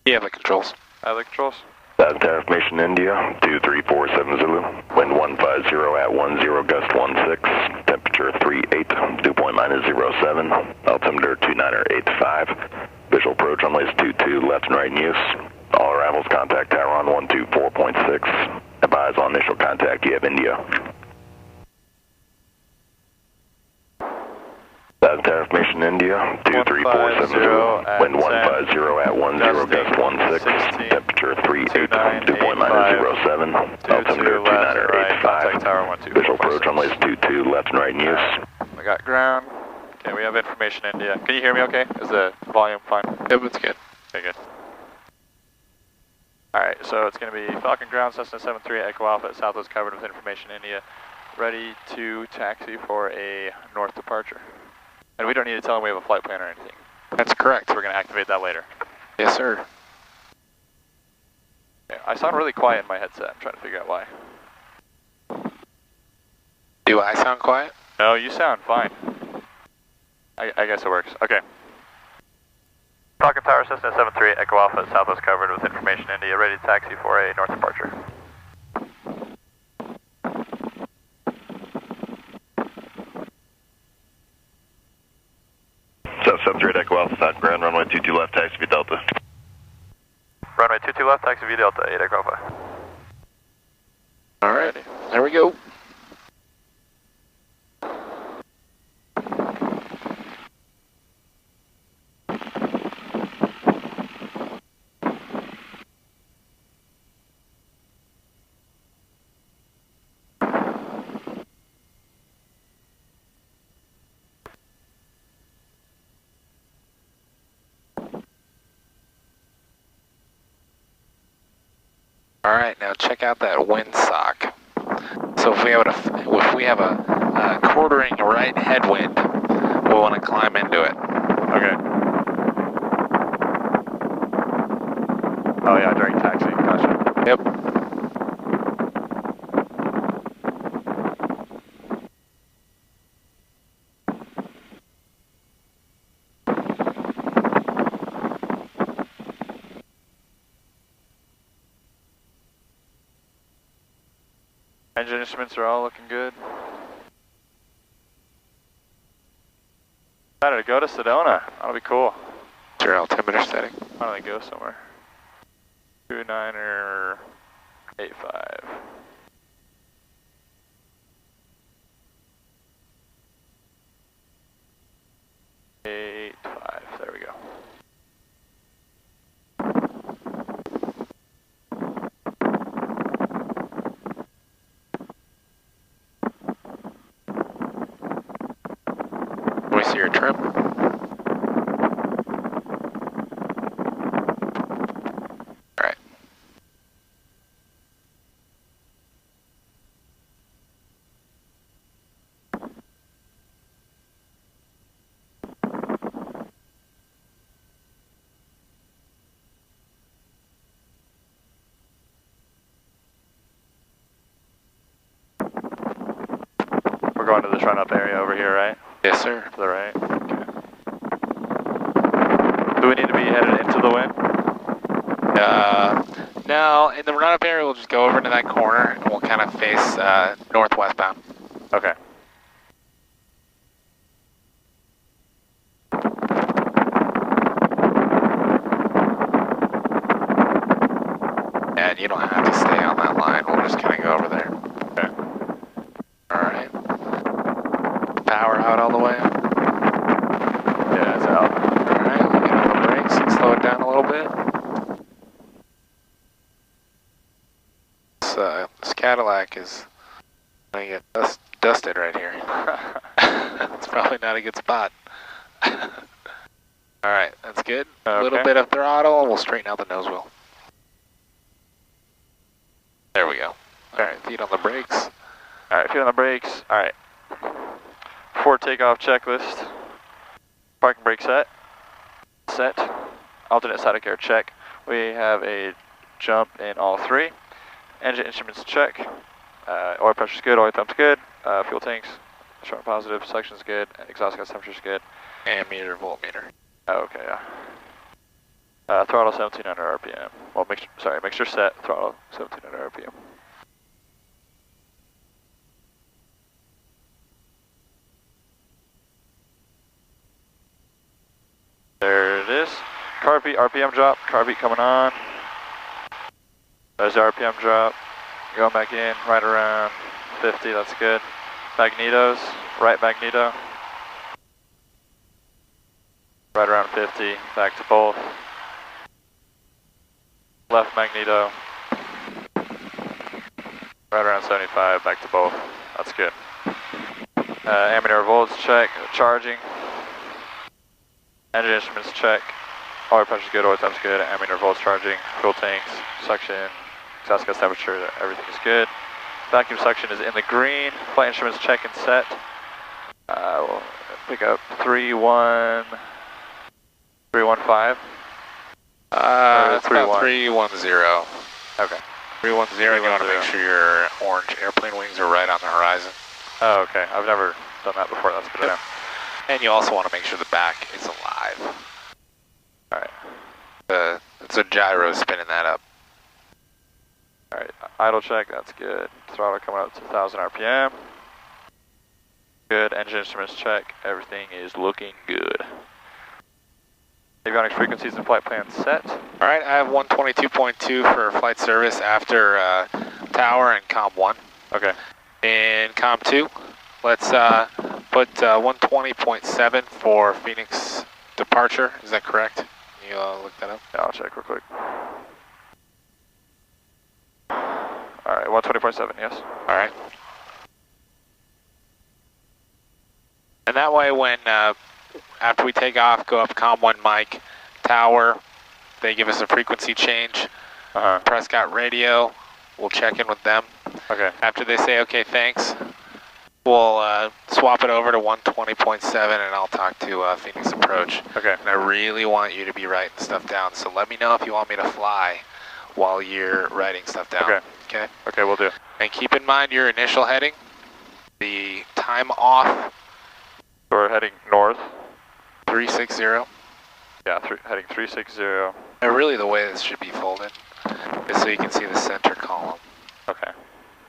Yeah, the controls. The controls. Information India, 2347 Zulu, wind 150 at 10, gust 16, temperature 38, dew point -07, altimeter 2985, visual approach runways 22, left and right in use, all arrivals contact tower on 124.6, advise on initial contact, you have India. Information India, 2347 Zulu, wind 150 at 10, gust 16, temperature 38, dew point -07, altimeter 2985, visual approach runways 22, left and right in use. We got ground. Okay, we have information India. Can you hear me okay? Is the volume fine? Yep, it's good. Okay, good. Alright, so it's going to be Falcon Ground, Cessna 73 Echo Alpha, Southwest covered with information India, ready to taxi for a north departure. And we don't need to tell them we have a flight plan or anything. That's correct. So we're going to activate that later. Yes, sir. Okay, I sound really quiet in my headset. I'm trying to figure out why. Do I sound quiet? No, you sound fine. I guess it works. Okay. Falcon Tower, Cessna 73 Echo Alpha, Southwest covered with information India, ready to taxi for a north departure. South 73 Echo Alpha, Falcon Ground, runway 22 left, taxi via Delta. Runway 22 left, taxi via Delta, 8 Echo Alpha. All right, there we go. All right, now check out that windsock. So if we have a quartering right headwind, we'll want to climb into it. Okay. Oh yeah, during taxi. Gotcha. Yep. Engine instruments are all looking good. Decided to go to Sedona. That'll be cool. What's your altimeter setting? Why don't I go somewhere? 2985. There we go. Let me see your trim. All right. We're going to this run-up area over here, right? Yes, sir. To the right. Okay. Do we need to be headed into the wind? No, in the run-up area, we'll just go over into that corner and we'll kind of face northwestbound. Okay. And you don't have to stay on that line. We'll just kind of go over there. Okay. All right. Power out all the way. Yeah, it's out. All right, we'll get on the brakes and slow it down a little bit. This Cadillac is going to get dusted right here. It's probably not a good spot. All right, that's good. Okay. A little bit of throttle, and we'll straighten out the nose wheel. There we go. All right, feet on the brakes. All right, feet on the brakes. All right. Before takeoff checklist. Parking brake set. Set. Alternate side of care check. We have a jump in all three. Engine instruments check. Oil pressure's good, oil thump's good. Fuel tanks, showing positive, selection's good, exhaust gas temperature's good. Ammeter, voltmeter. Oh, okay, yeah. Throttle 1700 RPM. Well, mixture set, throttle 1700 RPM. There it is. Car beat, RPM drop, car beat coming on. There's the RPM drop. Going back in, right around 50, that's good. Magnetos, right magneto. Right around 50, back to both. Left magneto. Right around 75, back to both. That's good. Ammeter volts check, charging. Engine instruments check. Oil pressure's good, oil temp's good, ammeter volts charging, fuel tanks, suction, exhaust gas temperature, everything is good. Vacuum suction is in the green. Flight instruments check and set. We'll pick up 315. It's about 310. Okay. 310, you want to make sure your orange airplane wings are right on the horizon. Oh, okay. I've never done that before. That's good to know. And you also want to make sure the back is alive. Alright. It's a gyro spinning that up. Alright, idle check, that's good. Throttle coming up to 1000 RPM. Good, engine instruments check, everything is looking good. Avionics frequencies and flight plan set. Alright, I have 122.2 for flight service after tower and COM 1. Okay. In COM 2, let's put 120.7 for Phoenix departure. Is that correct? Can you look that up? Yeah, I'll check real quick. Alright, 120.7, yes. Alright. And that way when, after we take off, go up COM 1 mic, tower, they give us a frequency change. Prescott radio, we'll check in with them. Okay. After they say, okay, thanks, we'll swap it over to 120.7 and I'll talk to Phoenix Approach. Okay. And I really want you to be writing stuff down, so let me know if you want me to fly while you're writing stuff down. Okay. Okay? Okay, we'll do. And keep in mind your initial heading, the time off. So we're heading north. 360. Yeah, heading 360. And really the way this should be folded is so you can see the center column. Okay.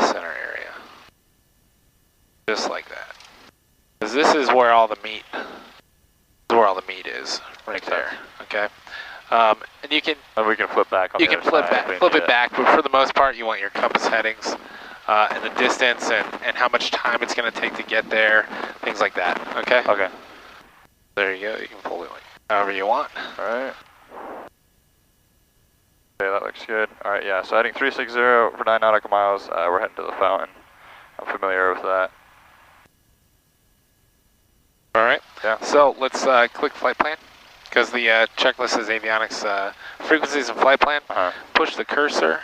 Center area. Just like that. Because this is where all the meat, is, right there, okay? And you can... And we can flip back on you the can other flip side, back, flip it back, but for the most part you want your compass headings and the distance and how much time it's going to take to get there, things like that, okay? Okay. There you go, you can fold it like however you want. Alright. Okay, that looks good. Alright, yeah, so heading 360 for 9 nautical miles, we're heading to the fountain. I'm familiar with that. Alright, yeah. So let's click flight plan, because the checklist is avionics frequencies and flight plan. Push the cursor,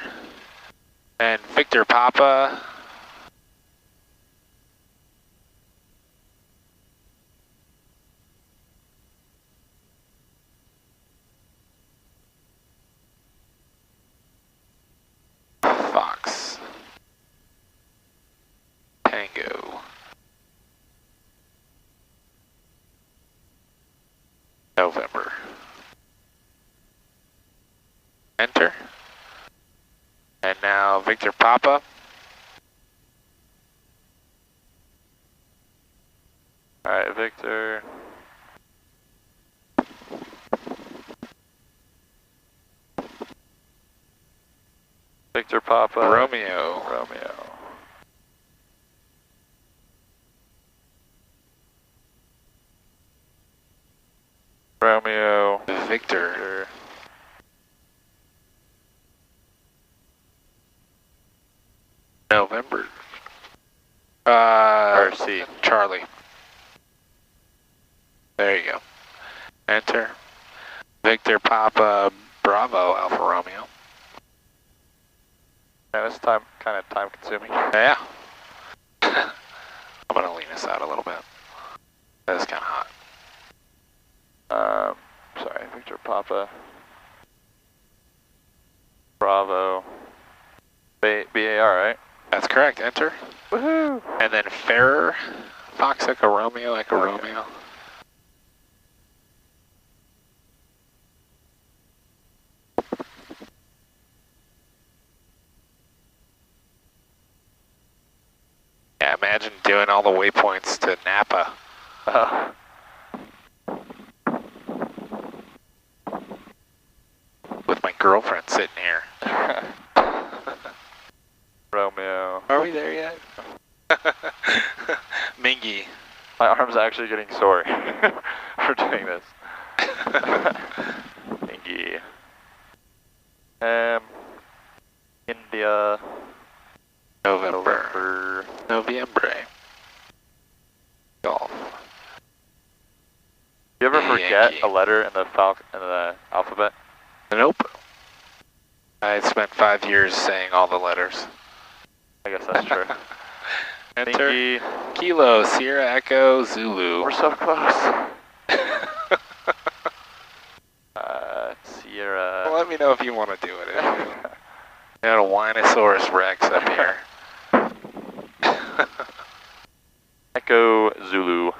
and Victor Papa. Fox. Tango. November. Enter. And now Victor Papa. Alright, Victor. Victor Papa. Romeo. Victor. November. RC. Charlie. There you go. Enter. Victor Papa Bravo Alfa Romeo. Yeah, this time kind of time consuming. Yeah. I'm gonna lean this out a little bit. That's kind of hot. Sorry, Victor Papa. Bravo. BAR, right? That's correct. Enter. Woohoo! And then FERER. Fox Echo Romeo, Echo Romeo. imagine doing all the waypoints to Napa. With my girlfriend sitting here. Romeo. Are we there yet? Mingy. My arm's actually getting sore for doing this. Mingy. India. November. Golf. You ever forget Yankee. a letter in the alphabet? Nope. I spent 5 years saying all the letters. I guess that's true. Enter. Mingy. Kilo, Sierra Echo, Zulu. We're so close. Sierra. Well, let me know if you want to do it. Got a Winosaurus Rex up here. Echo Zulu.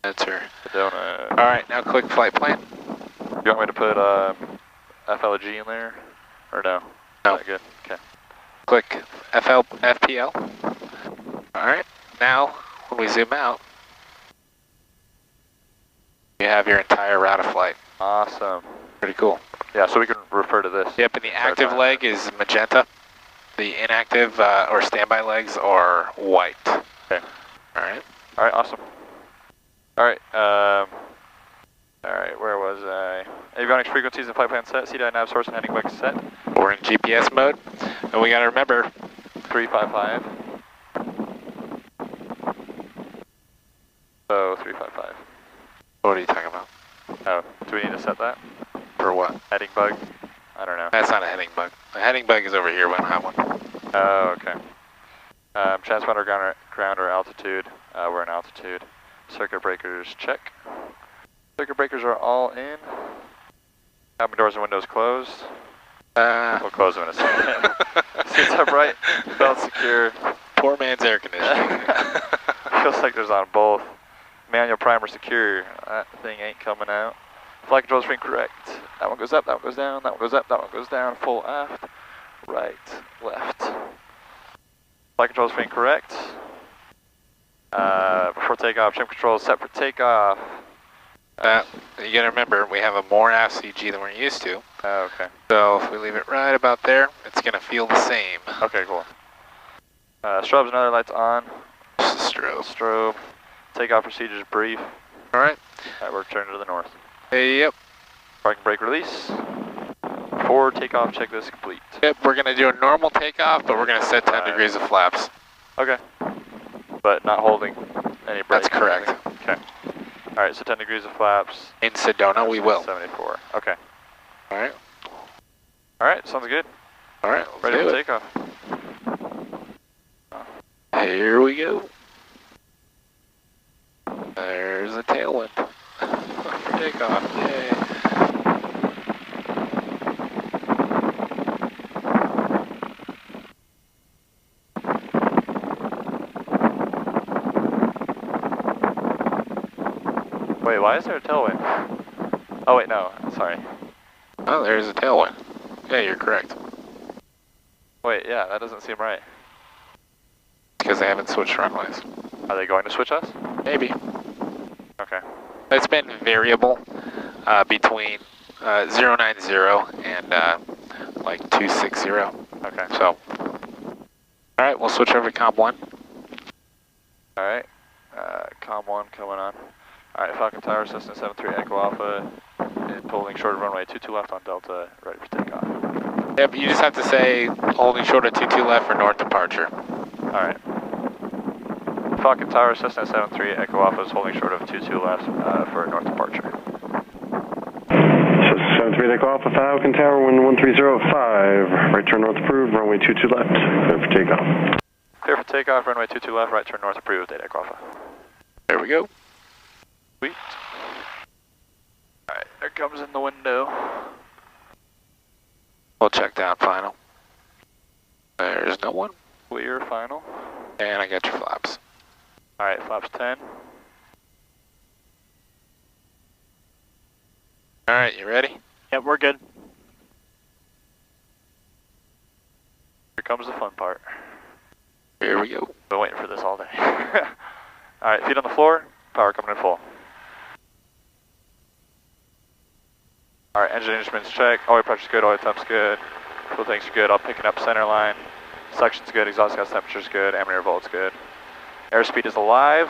Enter. Sedona. Alright, now click flight plan. You want me to put FLG in there? Or no? No. Not good. Okay. Click FPL. Alright, now when we zoom out, you have your entire route of flight. Awesome. Pretty cool. Yeah, so we can refer to this. Yep, and the active leg is magenta. The inactive or standby legs are white. Okay. Alright. Alright, awesome. Alright, alright, where was I? Avionics frequencies and flight plan set, CDI nav source and heading bug set. We're in GPS mode, and we gotta remember 355. So, 355. what are you talking about? Oh, do we need to set that? For what? Heading bug? I don't know. That's not a heading bug. The heading bug is over here, we don't have one. Oh, okay. Transponder ground or altitude. We're in altitude. Circuit breakers check. Circuit breakers are all in. Cabin doors and windows closed. We'll close them in a second. Seats upright, belt secure. Poor man's air conditioning. Feels like there's on both. Manual primer secure. That thing ain't coming out. Flight control screen correct. That one goes up, that one goes down, that one goes up, that one goes down. Full aft, right, left. Flight control screen correct. Before takeoff, trim control set for takeoff. You gotta remember, we have a more aft CG than we're used to. Oh, okay. So if we leave it right about there, it's gonna feel the same. Okay, cool. Strobes and other lights on. Strobe. Strobe. Takeoff procedures brief. Alright. Alright, we're turning to the north. Hey, yep. Parking brake release. Forward takeoff checklist complete. Yep, we're gonna do a normal takeoff, but we're gonna set 10 degrees of flaps. Okay. But not holding any brake. That's correct. Okay. Alright, so 10 degrees of flaps. In Sedona, we will. 74. Okay. Alright. Alright, sounds good. Alright, Ready let's for do it. takeoff. Here we go. There's a tailwind for takeoff. Yay. Wait, why is there a tailwind? Oh wait, no, sorry. Oh, there's a tailwind. Yeah, you're correct. Wait, yeah, that doesn't seem right. Because they haven't switched runways. Are they going to switch us? Maybe. Okay. It's been variable between 090 and like 260. Okay. So, alright, we'll switch over to Comp 1. Alright. Com 1 coming on. Alright, Falcon Tower, Cessna 73 Echo Alpha, holding short of runway 22 left on Delta, ready for takeoff. Yep, you just have to say holding short of 22 left for north departure. Alright. Falcon Tower, Cessna 73 Echo Alpha is holding short of 22 left for north departure. Cessna 73 Echo Alpha, Falcon Tower, wind 1305, right turn north approved, runway 22 left, clear for takeoff. Clear for takeoff, runway 22 left, right turn north approved, data Echo Alpha. There we go. Sweet. Alright, there comes in the window. We'll check down final. There's no one. Clear final. And I got your flaps. Alright, flaps 10. Alright, you ready? Yep, we're good. Here comes the fun part. Here we go. Been waiting for this all day. Alright, feet on the floor, power coming in full. Alright, engine instruments check, oil pressure's good, oil temp's good, fuel tanks are good, all picking up center line, suction's good, exhaust gas temperature's good, ammeter volt's good. Airspeed is alive.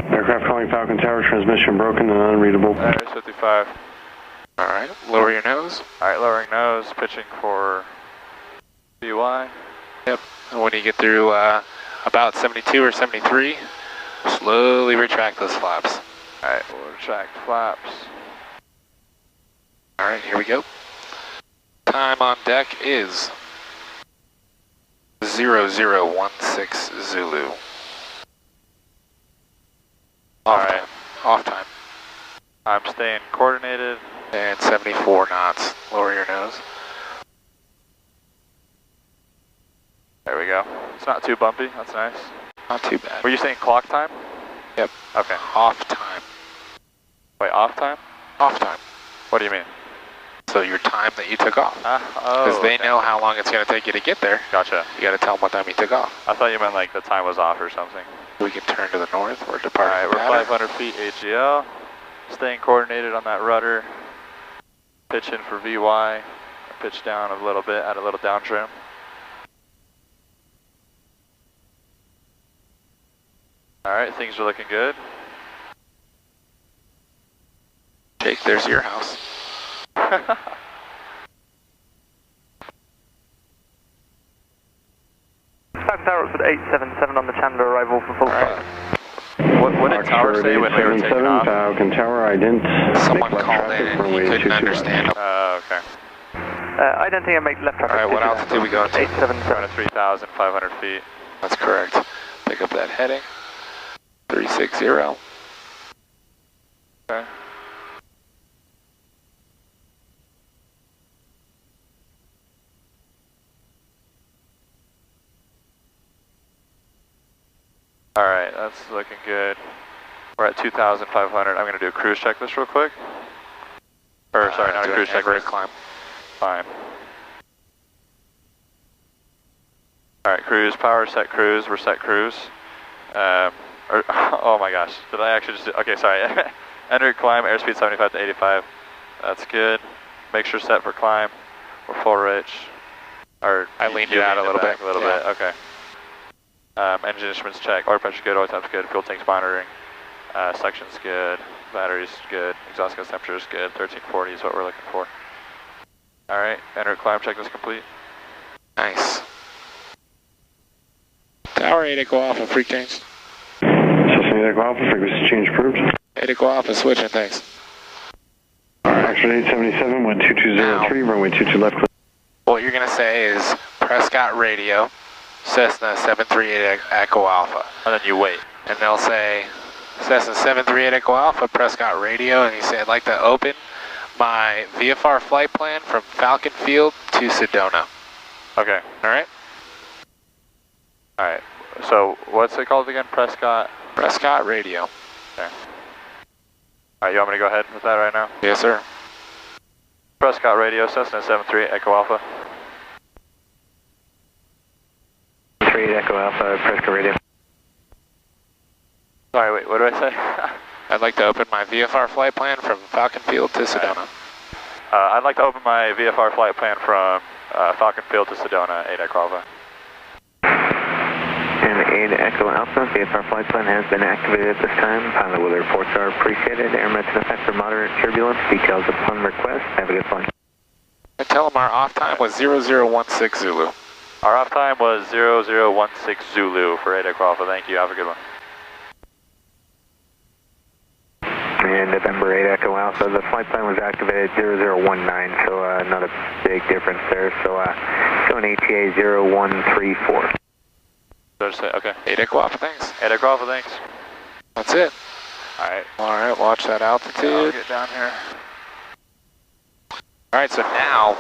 Aircraft calling Falcon Tower, transmission broken and unreadable. There's 55. Alright, lower your nose. Alright, lowering nose, pitching for VY. Yep, and when you get through about 72 or 73, slowly retract those flaps. Alright, we'll retract flaps. Alright, here we go. Time on deck is 0016 Zulu. Alright. Off time. I'm staying coordinated. And 74 knots. Lower your nose. There we go. It's not too bumpy, that's nice. Not too bad. Were you saying clock time? Yep. Okay. Off time. Wait, off time? Off time. What do you mean? So your time that you took off. Oh. Because they know how long it's going to take you to get there. Gotcha. You got to tell them what time you took off. I thought you meant like the time was off or something. We can turn to the north or depart. Alright, we're 500 feet AGL. Staying coordinated on that rudder. Pitching for VY. Pitch down a little bit, add a little down trim. Alright, things are looking good. Jake, there's your house. Falcon Tower with 877 on the Chandler arrival for full flight. What did Tower say when we were taking off? Falcon Tower, Someone called in and he couldn't understand. Okay. I don't think I make left traffic. Alright, what altitude we going to? 877. 3,500 feet. That's correct. Pick up that heading. 360. Okay. Alright, that's looking good. We're at 2,500. I'm going to do a cruise checklist real quick. Or, sorry, not a cruise checklist. Climb. Fine. Alright, cruise, power, set cruise. We're set cruise. Oh my gosh, did I actually just do, okay, sorry. Enter climb, airspeed 75 to 85. That's good. Make sure set for climb. We're full rich. Or I leaned you out a little bit. A little bit, okay. Engine instruments check, oil pressure good, oil temp's good, fuel tanks monitoring, suction's good, battery's good, exhaust gas temperature is good, 1340 is what we're looking for. Alright, enter climb checklist complete. Nice. Tower 8 Echo Alpha, freak change. Cessna Echo Alpha, frequency change approved. 8 Echo Alpha, switching, thanks. Action 877, 12203, runway 22 left. What you're going to say is Prescott Radio, Cessna 738 Echo Alpha. And then you wait. And they'll say Cessna 738 Echo Alpha, Prescott Radio, and you say, I'd like to open my VFR flight plan from Falcon Field to Sedona. Okay. Alright? Alright. So, what's it called again? Prescott? Prescott Radio. Okay. Alright, you want me to go ahead with that right now? Yes, sir. Prescott Radio, Cessna 738 Echo Alpha. 38 Echo Alpha, Prescott Radio. Sorry, wait, what did I say? I'd like to open my VFR flight plan from Falcon Field to Sedona. I'd like to open my VFR flight plan from Falcon Field to Sedona, 8 Echo Alpha. And 8 Echo Alpha, VFR flight plan has been activated at this time. Pilot weather reports are appreciated. Airmets in effect for moderate turbulence. Details upon request. Have a good flight. And tell them our off time was 0016 Zulu. Our off time was 0016 Zulu for 8 Echo Alpha. Thank you. Have a good one. And November 8 Echo Alpha, the flight plan was activated 0019, so not a big difference there. So going ATA 0134. Okay. 8 Echo Alpha, thanks. 8 Echo Alpha, thanks. That's it. Alright. Alright, watch that altitude. I'll get down here. Alright, so now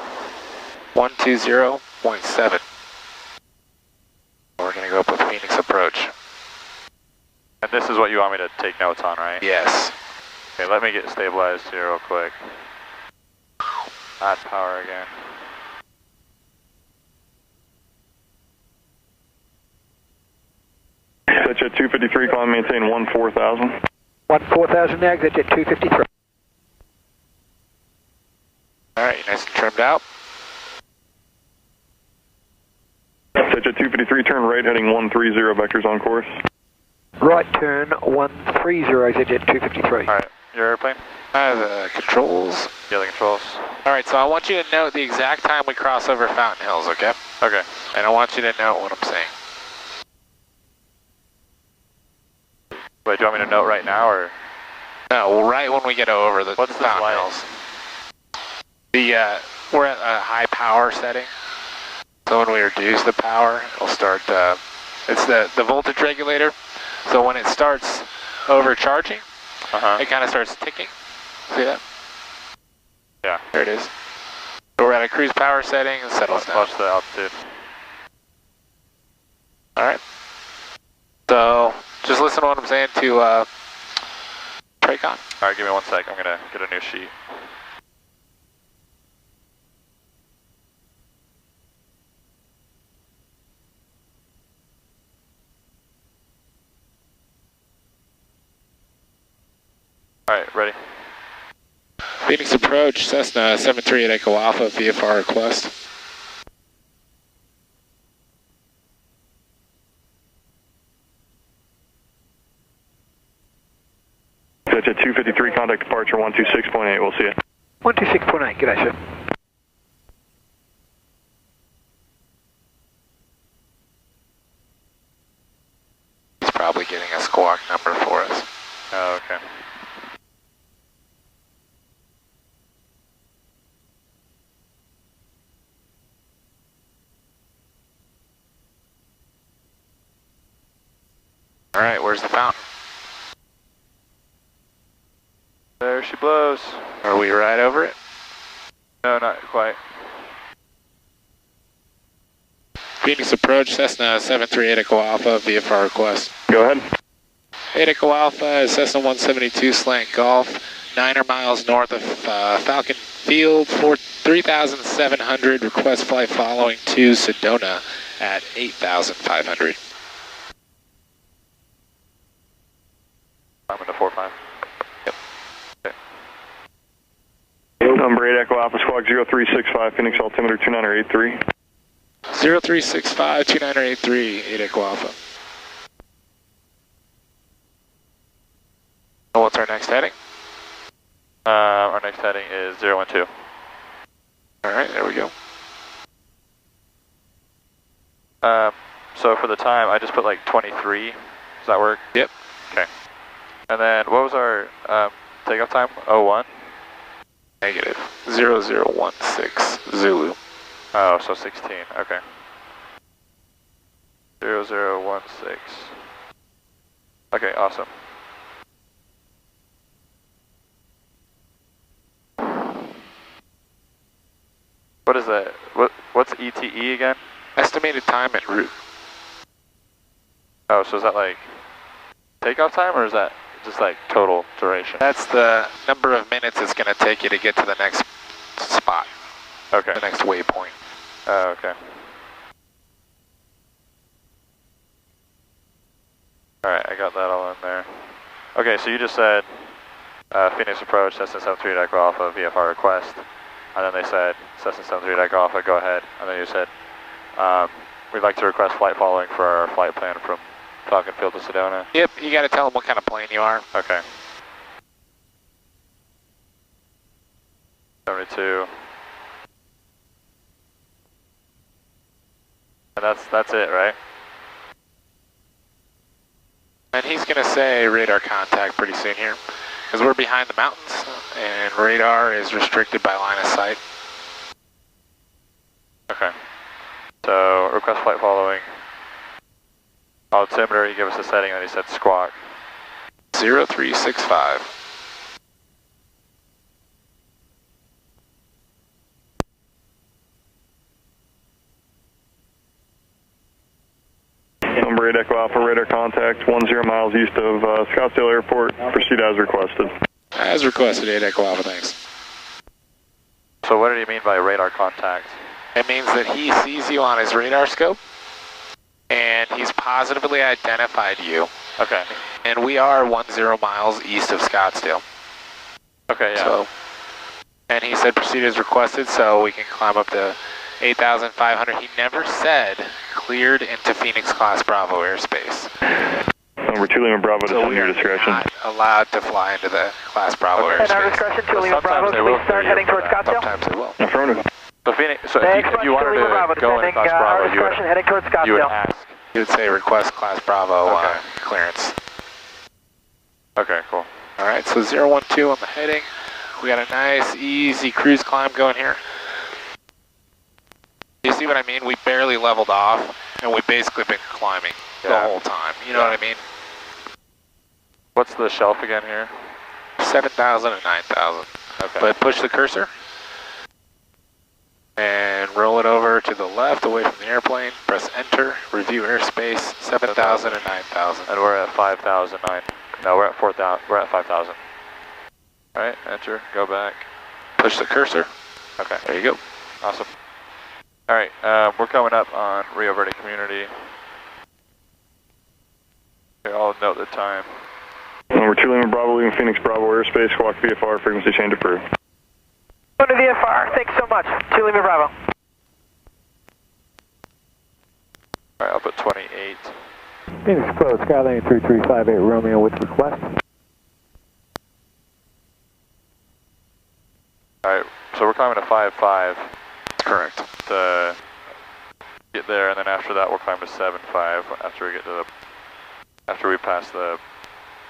120.7. We're going to go up with Phoenix approach. And this is what you want me to take notes on, right? Yes. Okay, let me get stabilized here real quick. add power again. That's at 253, climb maintain 14,000. 14,000 now, exit at 253. Alright, you nice and trimmed out. That's at 253, turn right heading 130, vectors on course. Right turn 130, exit at 253. Alright, your airplane? The controls. Yeah, the controls. Alright, so I want you to note the exact time we cross over Fountain Hills, okay? Okay. And I want you to note what I'm saying. Wait, do you want me to note right now, or? No, well, right when we get over the What's this Fountain light? Hills. We're at a high power setting. So when we reduce the power, it'll start, it's the voltage regulator. So when it starts overcharging, it kind of starts ticking. See that? Yeah. There it is. So we're at a cruise power setting and settles down. Watch the altitude. Alright. So, just listen to what I'm saying to Traycon. Alright, give me 1 sec. I'm going to get a new sheet. Alright, ready. Phoenix approach, Cessna 738 Echo Alpha, VFR request. That's at 253, contact departure 126.8, we'll see you. 126.8, g'day sir. He's probably getting a squawk number for us. Oh, okay. Alright, where's the fountain? There she blows. Are we right over it? No, not quite. Phoenix approach, Cessna 738 Echo Alpha, VFR request. Go ahead. 8 Echo Alpha, Cessna 172 slant golf, 9 miles north of Falcon Field, 3,700, request flight following to Sedona at 8,500. I'm in the 4-5. Yep. Okay. Number 8 Echo Alpha Squawk 0365, Phoenix altimeter 2983. 0365 2983, 8 Echo Alpha. And what's our next heading? Our next heading is 012. Alright, there we go. So for the time, I just put like 23. Does that work? Yep. Okay. And then what was our takeoff time? 01? Negative. 0016 Zulu. Oh, so 16. Okay. 0016. Okay, awesome. What is that? What's ETE again? Estimated time en route. Oh, so is that like takeoff time, or is that just like total duration? That's the number of minutes it's going to take you to get to the next spot. Okay. The next waypoint. Oh, okay. Alright, I got that all in there. Okay, so you just said Phoenix approach, Cessna 73 Echo Alpha, VFR request. And then they said Cessna 73 Echo Alpha, go ahead. And then you said, we'd like to request flight following for our flight plan from Falcon Field to Sedona. Yep, you got to tell them what kind of plane you are. Okay. 72. And that's it, right? And he's going to say radar contact pretty soon here, because we're behind the mountains, and radar is restricted by line of sight. Okay. So, request flight following. Altimeter, you give us a setting, and he said squawk. 0365. Number 8 Echo Alpha, radar contact 10 miles east of Scottsdale Airport. Proceed as requested. As requested, 8 Echo Alpha, thanks. So So what did he mean by radar contact? It means that he sees you on his radar scope, and he's positively identified you. Okay. And we are 10 miles east of Scottsdale. Okay, yeah. So, and he said proceed as requested, so we can climb up to 8,500. He never said cleared into Phoenix Class Bravo airspace. Number 2 Lima Bravo, So to we your are discretion. not allowed to fly into the Class Bravo airspace. At our discretion, 2 Lima Bravo, please start heading towards Scottsdale. Sometimes they will. Affirmative. So Phoenix, so if you wanted to go into Class Bravo, you would, heading towards Scottsdale. you would ask. You would say request Class Bravo Okay. clearance. Okay, cool. All right, so 012 on the heading. We got a nice, easy cruise climb going here. You see what I mean? We barely leveled off, and we've basically been climbing the whole time. You know what I mean? What's the shelf again here? 7,000 and 9,000. Okay. But push the cursor and roll it over to the left away from the airplane. Press enter, review airspace, 7,000 and 9,000. And we're at 5,009. No, we're at 4,000. We're at 5,000. All right, enter, go back. Push the cursor. Okay. There you go. Awesome. All right, we're coming up on Rio Verde Community. Okay, I'll note the time. Number 2 Lima Bravo, leaving Phoenix Bravo airspace, squawk VFR, frequency change approved. Go to VFR, thanks so much. 2 Lima Bravo. All right, I'll put 28. Phoenix Pro, Skyline 3358 Romeo with request. All right, so we're climbing to 5.5 Correct. to get there, and then after that we'll climb to 7.5 after we get to the, after we pass the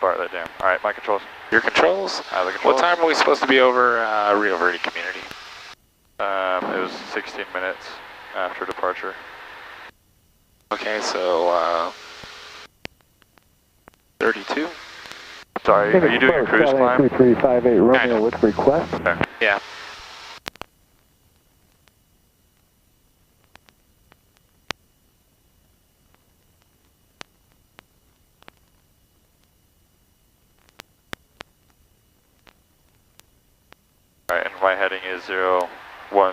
Bartlett Dam. All right, my controls. Your controls? The controls. What time are we supposed to be over Rio Verde Community? It was 16 minutes after departure. Okay, so 32? Sorry, are you doing a cruise climb? 3358 Romeo with request. Okay. Yeah. All right, and my heading is 015.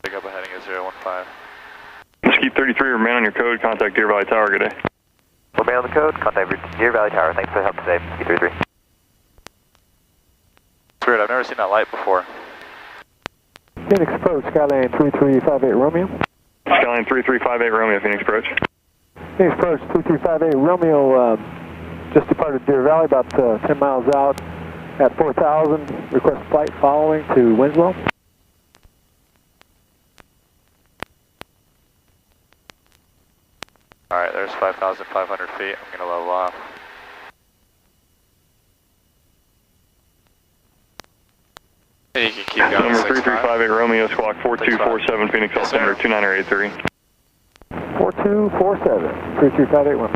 Pick up a heading is 015. Mesquite 33, remain on your code, contact Deer Valley Tower, good day. Remain on the code, contact Deer Valley Tower. Thanks for the help today, E33. It's weird, I've never seen that light before. Phoenix Pro, Skyline 3358 Romeo. Skyline 3358 Romeo, Phoenix approach. Phoenix Pro, 3358 Romeo, just departed Deer Valley, about 10 miles out at 4,000. Request flight following to Winslow. All right, there's 5,500 feet. I'm going to level off. Yeah, you can keep going. Number 3358 Romeo, squawk 4247, Phoenix altimeter 2983. 4247, 33581.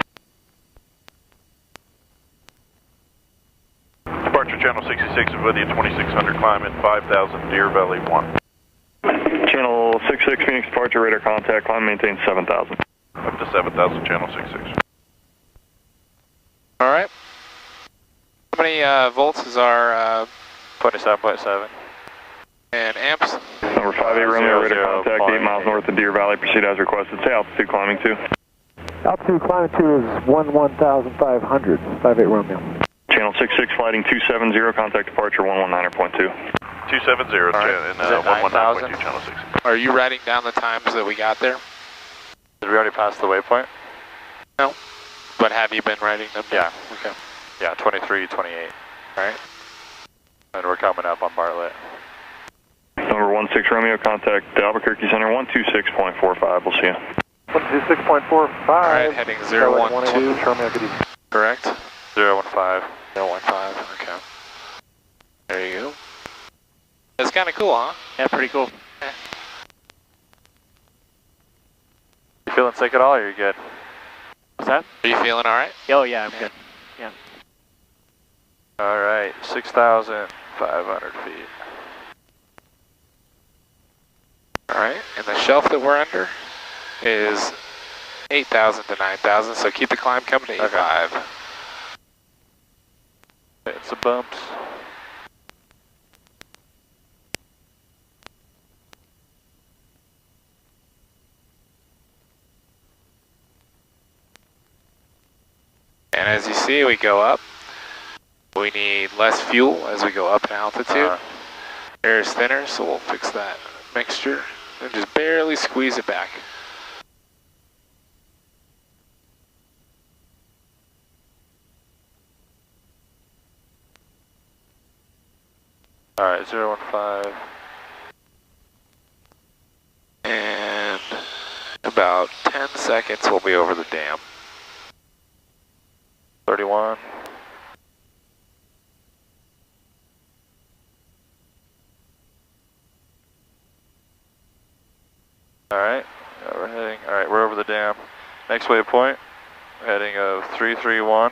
Departure channel 66 is with you, 2600 climb at 5,000, Deer Valley 1. Channel 66, Phoenix departure, radar contact, climb maintain 7,000. Up to 7,000, channel 66. All right. How many volts is our 27.7. and amps? Number 58 Romeo, radar contact, 8 miles north of Deer Valley, proceed as requested. Say altitude climbing 2. Altitude climbing 2 is 11,500, 58 Romeo. Channel 66, flighting 270, contact departure 119.2. 270 and 119.2, channel 6. Are you writing down the times that we got there? Did we already pass the waypoint? No. But have you been writing them down? Yeah. Okay. Yeah, 23, 28. All right. And we're coming up on Bartlett. Number 16 Romeo, contact Albuquerque Center 126.45. We'll see you. 126.45. All right, heading 012. Correct? 015. 015, okay. There you go. That's kind of cool, huh? Yeah, pretty cool. You feeling sick at all, or are you good? What's that? Are you feeling all right? Oh, yeah, I'm good. Yeah. All right, 6,500 feet. All right, and the shelf that we're under is 8,000 to 9,000, so keep the climb coming to 85. It's the bumps. And as you see, we go up. We need less fuel as we go up in altitude. Air is thinner, so we'll fix that mixture and just barely squeeze it back. All right, 015. And about 10 seconds we'll be over the dam. 31. All right, we're heading, all right, we're over the dam. Next waypoint, heading of 331.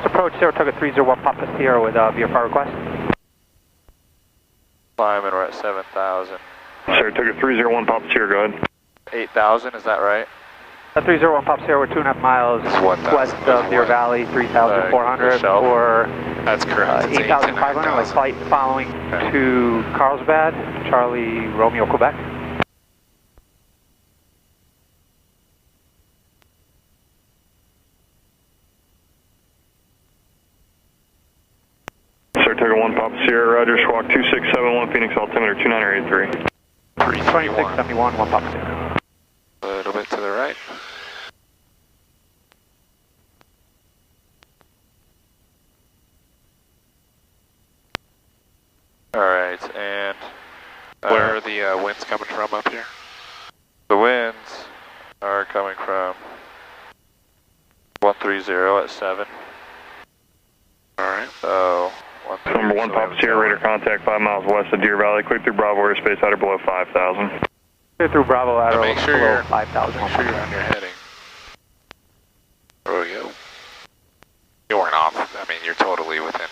Approach Saratoga 301 Papa Sierra with VFR request. Climbing, we're at 7,000. Saratoga 301 Papa Sierra, go ahead. 8,000, is that right? 301 Papa Sierra, we're 2.5 miles west of Deer Valley, 3,400 or that's correct. 8,500 with flight following to Carlsbad, Charlie Romeo, Quebec. Saratoga 1 Papa Sierra, Roger, Squawk 2671 Phoenix, altimeter 2983. 2671, 1 Papa Sierra. A little bit to the right. All right, and where are the winds coming from up here? The winds are coming from 130 at 7. All right. So, Number 1 Papa Sierra, radar contact 5 miles west of Deer Valley. Clear through Bravo airspace, outer below 5,000. Clear through Bravo, outer below 5,000. Make sure you're on your heading. There we go. You weren't off. I mean, you're totally within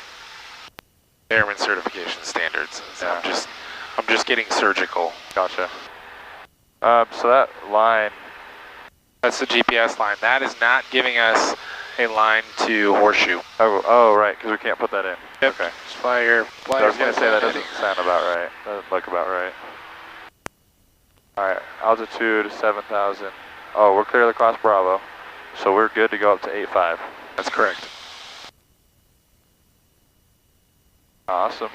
airman certification standards. So Yeah. I'm just getting surgical. Gotcha. So that line, that's the GPS line. That is not giving us a line to Horseshoe. oh right, because we can't put that in. Yep. Okay. Just fly your I was going to say that doesn't sound about right. Doesn't look about right. All right, altitude 7,000. Oh, we're clearly across Bravo, so we're good to go up to 8.5. That's correct. Awesome.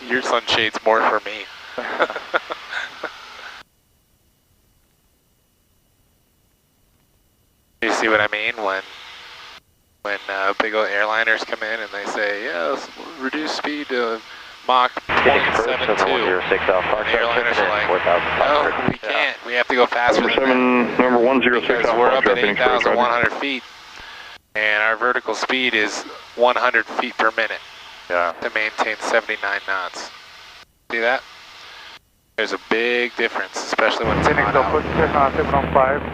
Your sunshades more for me. You see what I mean when big old airliners come in and they say, yeah, let's reduce speed to Mach 0.72. The airliners are like, no, we can't. We have to go faster than that. Number 106 because we're up at 8,100 feet and our vertical speed is 100 feet per minute. Yeah. To maintain 79 knots. See that? There's a big difference, especially when it's hot out.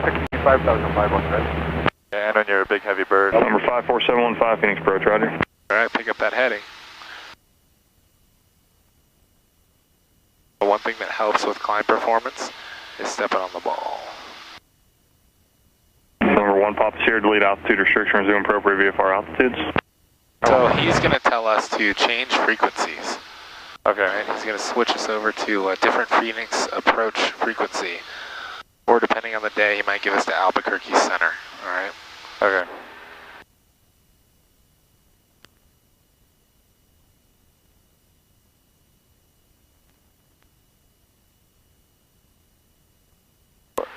65,500. And on your big heavy bird. Number 54715 Phoenix approach, Roger. All right, pick up that heading. The one thing that helps with climb performance is stepping on the ball. Number 1 Papa Sierra, delete altitude restriction, resume appropriate VFR altitudes. So he's going to tell us to change frequencies. Okay. Right? He's going to switch us over to a different Phoenix approach frequency. Or depending on the day, he might give us to Albuquerque Center. All right? Okay.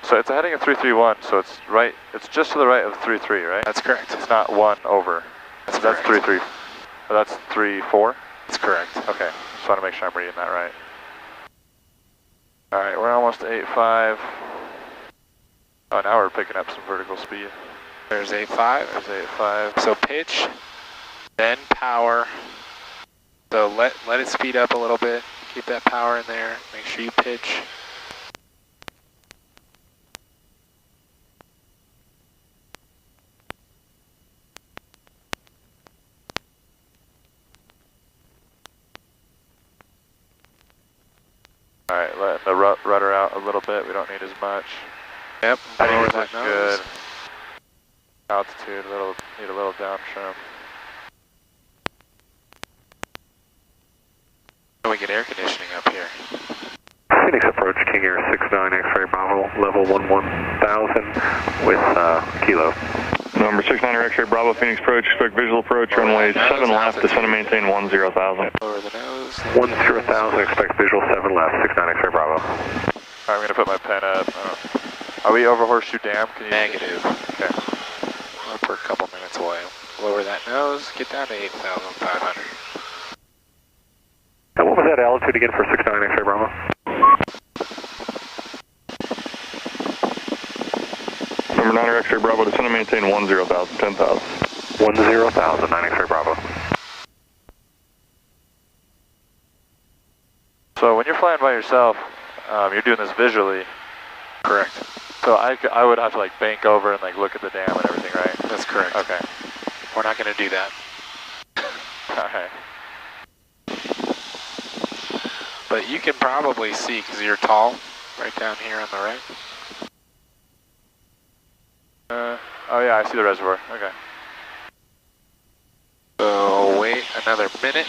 So it's a heading of 331, so it's right, it's just to the right of 33, right? That's correct. It's not 1 over. That's correct. 33. Oh, that's 34? That's correct. Okay, just want to make sure I'm reading that right. All right, we're almost to 8.5. Oh, now we're picking up some vertical speed. There's 8.5. There's 8.5. So pitch, then power. So let it speed up a little bit. Keep that power in there. Make sure you pitch. All right, let the rudder out a little bit. We don't need as much. Yep, lower that nose. Good. Altitude, need a little down trim. We get air conditioning up here. Phoenix approach, King Air 69 X-ray Bravo, level 11,000 with kilo. Number 69 X-ray Bravo, Phoenix approach, expect visual approach, runway 7 left, descend and maintain 10,000. Over the nose. 10,000, expect visual 7 left, 69 X-ray Bravo. Alright, I'm going to put my pen up. Are we over Horseshoe Dam? Can you Negative. Okay. We're a couple minutes away. Lower that nose, get down to 8,500. And what was that altitude again for 69 X-ray Bravo? Number 9 X-ray Bravo, descend and maintain 10,000, 10,000. 10,000, 9 X-ray Bravo. So when you're flying by yourself, you're doing this visually. Correct. So I would have to like bank over and like look at the dam and everything, right? That's correct. Okay. We're not going to do that. Alright. But you can probably see, because you're tall, right down here on the right. Oh yeah, I see the reservoir. Okay. So wait another minute,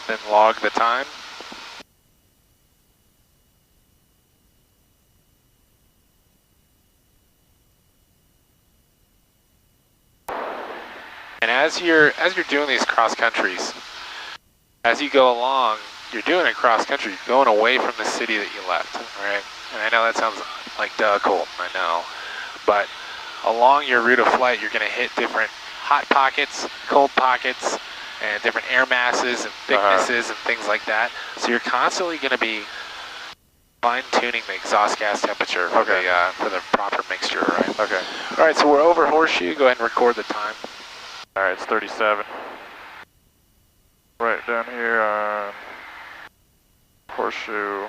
then log the time. And as you're doing these cross countries, as you go along, you're doing it cross country, going away from the city that you left, right? And I know that sounds like Colton, I know, but along your route of flight, you're going to hit different hot pockets, cold pockets, and different air masses and thicknesses and things like that. So you're constantly going to be fine-tuning the exhaust gas temperature for, for the proper mixture, right? Okay. All right, so we're over Horseshoe. Go ahead and record the time. All right, it's 37. Right down here on Horseshoe.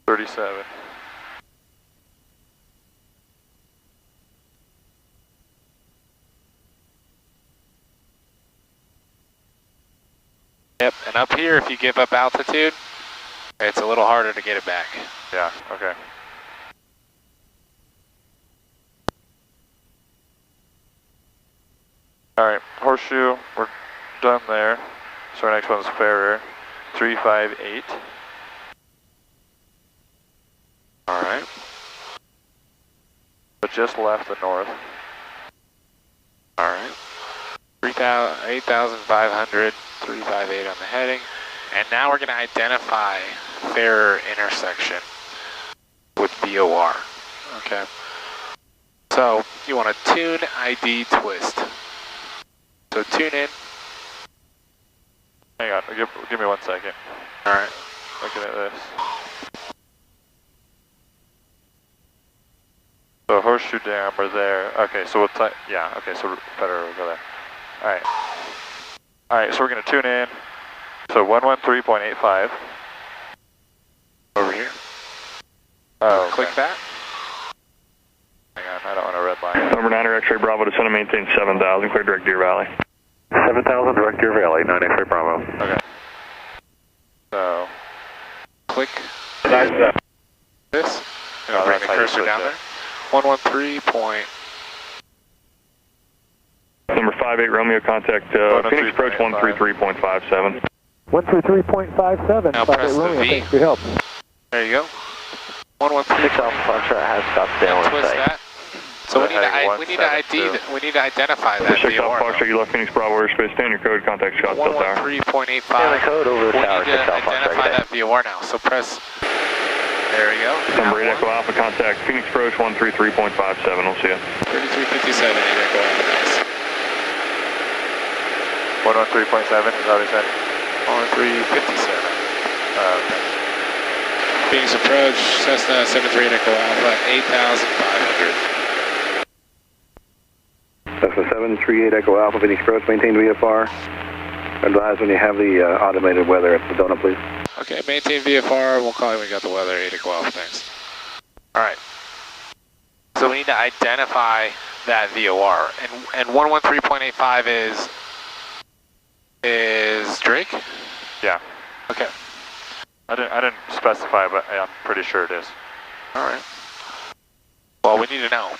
37. Yep, and up here, if you give up altitude, it's a little harder to get it back. Yeah, okay. Alright, Horseshoe, we're done there. So our next one's FERER, 358. Alright. But just left the north. Alright. 8,500, 358 on the heading. And now we're going to identify FERER intersection with VOR. Okay. So you want to tune ID twist. So tune in. Hang on, give me 1 second. Alright. Looking at this. So Horseshoe Dam, we're there. Okay, so we'll yeah, okay, so better we'll go there. Alright. Alright, so we're going to tune in. So 113.85. Over here. Oh, okay. Click that. Hang on, I don't want a red line. Number 9 X-ray Bravo, descend and maintain 7,000, clear direct Deer Valley. 7,000 direct Deer Valley, 9 X-ray Bravo. Okay. So, click this. No, And bring the that's how you cursor switch down it. there. 113. Number 58 Romeo, contact Phoenix approach 133.57. 133.57. Now press the Romeo, V. thanks for your help. There you go. 113. 6 Alpha Foxtrot has Scottsdale in Twist sight. that. So we need to identify that 6 Alpha VOR. Foxtrot, you left Phoenix Bravo airspace, stand your code, contact Scottsdale Tower. 113.85. Stand the code over the We tower, need to 6 Alpha identify Foxtrot. that VOR now. So press. There we go. Number 8 Echo Alpha, contact Phoenix approach 133.57, we'll see you. 3357, 8 Echo Alpha, thanks. 113.7, is that what he said? 11357. Okay. Phoenix approach, Cessna 738 Echo Alpha, 8,500. Cessna 738 Echo Alpha, Phoenix approach, maintain VFR. Advise when you have the automated weather at Sedona, please. Okay, maintain VFR, we'll call you when we got the weather, 8 Echo Alpha, thanks. Alright. So we need to identify that VOR. And 113.85 is Drake? Yeah. Okay. I didn't specify, but I'm pretty sure it is. Alright. Well, we need to know.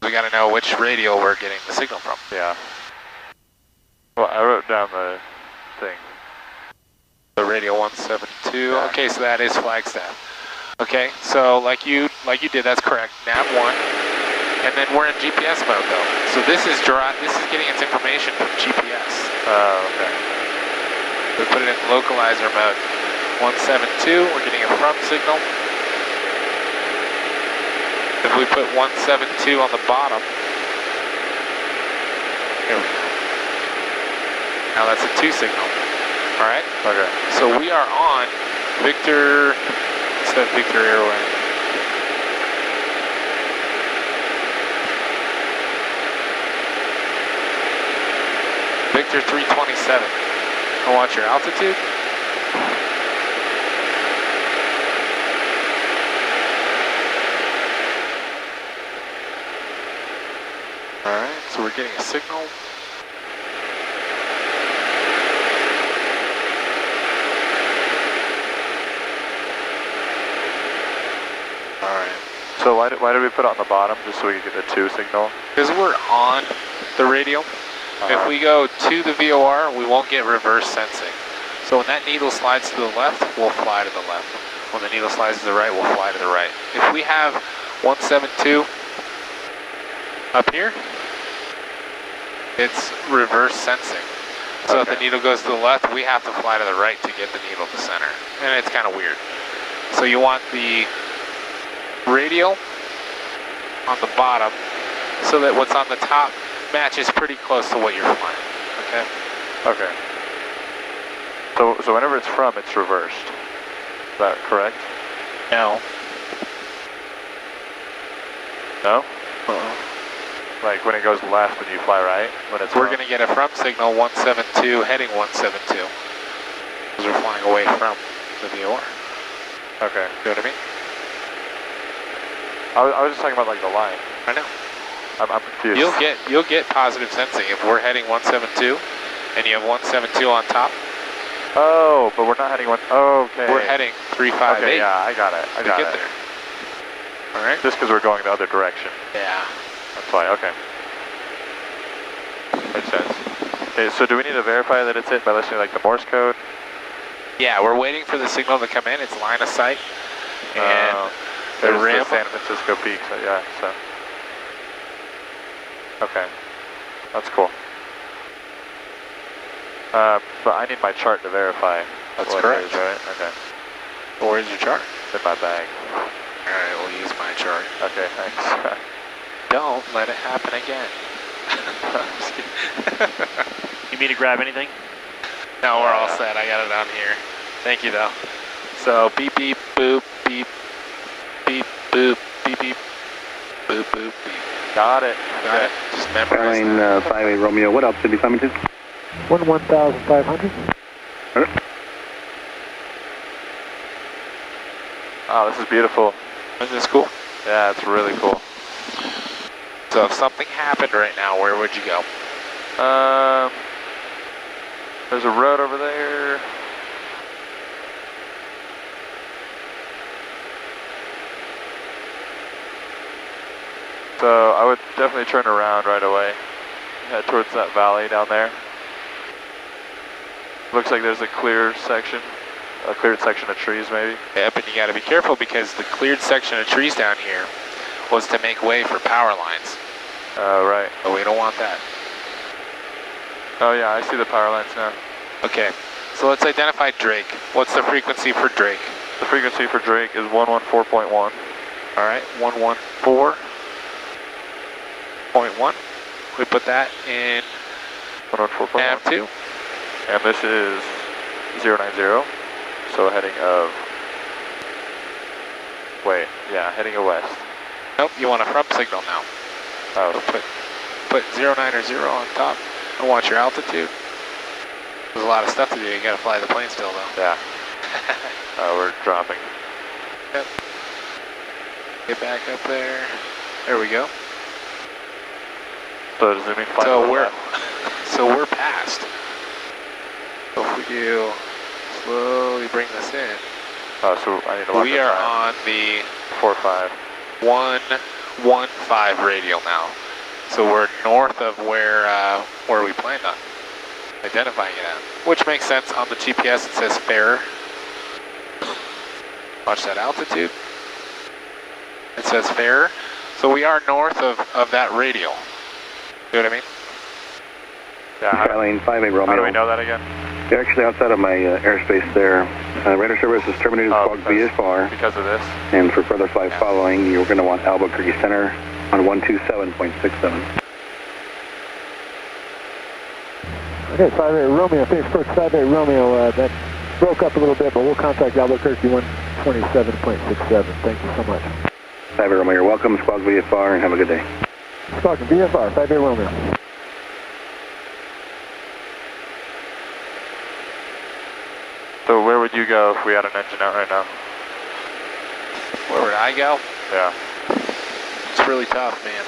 We gotta know which radio we're getting the signal from. Yeah. Well, I wrote down the thing. The radio 172. Yeah. Okay, so that is Flagstaff. Okay, so like you did, that's correct. Nav 1, and then we're in GPS mode though. So this is getting its information from GPS. Oh, okay. We put it in localizer mode. 172, we're getting a from signal. If we put 172 on the bottom, here we go. Now that's a 2 signal. All right. Okay. So we are on Victor. Instead of Victor Airway. Victor 327. I want your altitude. Alright, so we're getting a signal. So why did we put it on the bottom, just so we could get the 2 signal? Because we're on the radio. If we go to the VOR, we won't get reverse sensing. So when that needle slides to the left, we'll fly to the left. When the needle slides to the right, we'll fly to the right. If we have 172 up here, it's reverse sensing. So if the needle goes to the left, we have to fly to the right to get the needle to center. And it's kind of weird. So you want the radio on the bottom so that what's on the top matches pretty close to what you're flying. Okay? Okay. So whenever it's from, it's reversed. Is that correct? No. No? Like when it goes left when you fly right? When it's We're going to get a from signal 172 heading 172 because we're flying away from the VOR. Okay. You know what I mean? I was just talking about like the line. I know. I'm confused. You'll get positive sensing if we're heading 172 and you have 172 on top. Oh, but we're not heading one. Oh, okay. We're heading 358. Okay, yeah, I got it. I got it. There. All right. Just because we're going the other direction. Yeah. That's why. Okay. Makes sense. Okay, so do we need to verify that it's it by listening to like the Morse code? Yeah, we're waiting for the signal to come in. It's line of sight. And the there's rim. the San Francisco peak, so yeah, so. Okay. That's cool. But I need my chart to verify. That's correct. Is, right? Okay. Where's your chart? It's in my bag. Alright, we'll use my chart. Okay, thanks. Don't let it happen again. You mean to grab anything? No, we're all set. I got it on here. Thank you, though. So, beep, beep, boop, beep, beep, boop, beep, beep, boop, boop, beep. Got it. Got it. Just memorize that. 58 Romeo, what altitude are you climbing to? 11,500. Oh, this is beautiful. Isn't this cool? Yeah, it's really cool. So if something happened right now, where would you go? There's a road over there. So I would definitely turn around right away. Head towards that valley down there. Looks like there's a cleared section of trees maybe. Yep, and you got to be careful because the cleared section of trees down here was to make way for power lines. Right. But we don't want that. Oh yeah, I see the power lines now. Okay, so let's identify Drake. What's the frequency for Drake? The frequency for Drake is 114.1. All right, 114.1. We put that in 114.1. nav2. And this is 090. So heading of, heading west. Nope, you want a from signal now. Oh. So put 090 on top. I want your altitude. There's a lot of stuff to do. You gotta fly the plane still though. Yeah. We're dropping. Yep. Get back up there. There we go. So does it mean flying so we're past. So if we do slowly bring this in. Oh, so I need to lock we are on the 45. 115 radial now. So we're north of where we planned on. identifying it at. Which makes sense. On the GPS it says FERER. Watch that altitude. It says FERER. So we are north of that radial. See what I mean? Yeah. Lane 58 Romeo. How do we know that again? You're actually outside of my airspace there. Radar service is terminated Squawk VPFR. Because of this? And for further flight following, you're going to want Albuquerque Center on 127.67. Okay, 58 Romeo, Phoenix Approach 58 Romeo, that broke up a little bit, but we'll contact Albuquerque 127.67. Thank you so much. 58 Romeo, you're welcome. Squawk VFR, and have a good day. Squawk VFR, 58 Romeo. So where would you go if we had an engine out right now? Where would I go? Yeah. It's really tough, man.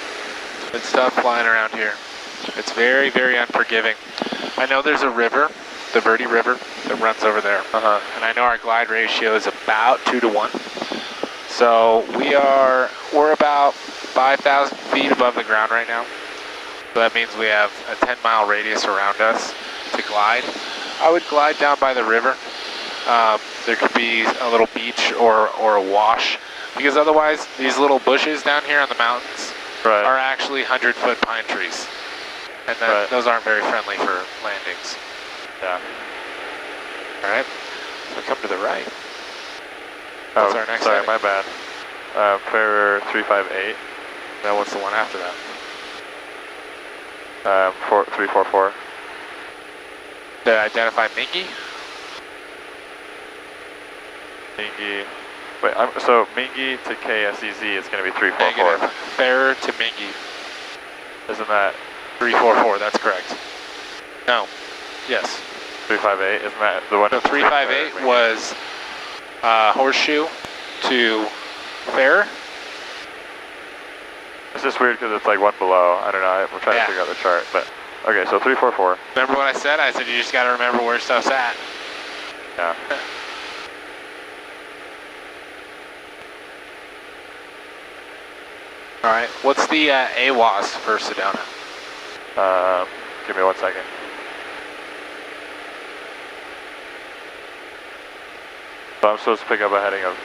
It's tough flying around here. It's very, very unforgiving. I know there's a river, the Verde River, that runs over there. And I know our glide ratio is about 2 to 1. So we're about 5,000 feet above the ground right now. So that means we have a 10-mile radius around us to glide. I would glide down by the river. There could be a little beach or a wash, because otherwise these little bushes down here on the mountains are actually 100-foot pine trees, and those aren't very friendly for landings. Yeah. All right. So come to the right. What's our next sorry, heading? my bad. FERER 358. Now what's the one after that? 344. Did I identify MINGY? MINGY. Wait, so MINGY to KSEZ is going to be 344. Negative. FERER to MINGY. Isn't that 344? That's correct. No. Yes. 358? Isn't that the one? So 358 was Horseshoe to FERER. It's just weird because it's like one below. I don't know. I'm trying to figure out the chart, but okay. So 344. Remember what I said? I said you just got to remember where stuff's at. Yeah. All right. What's the AWAS for Sedona? Give me 1 second. So I'm supposed to pick up a heading of.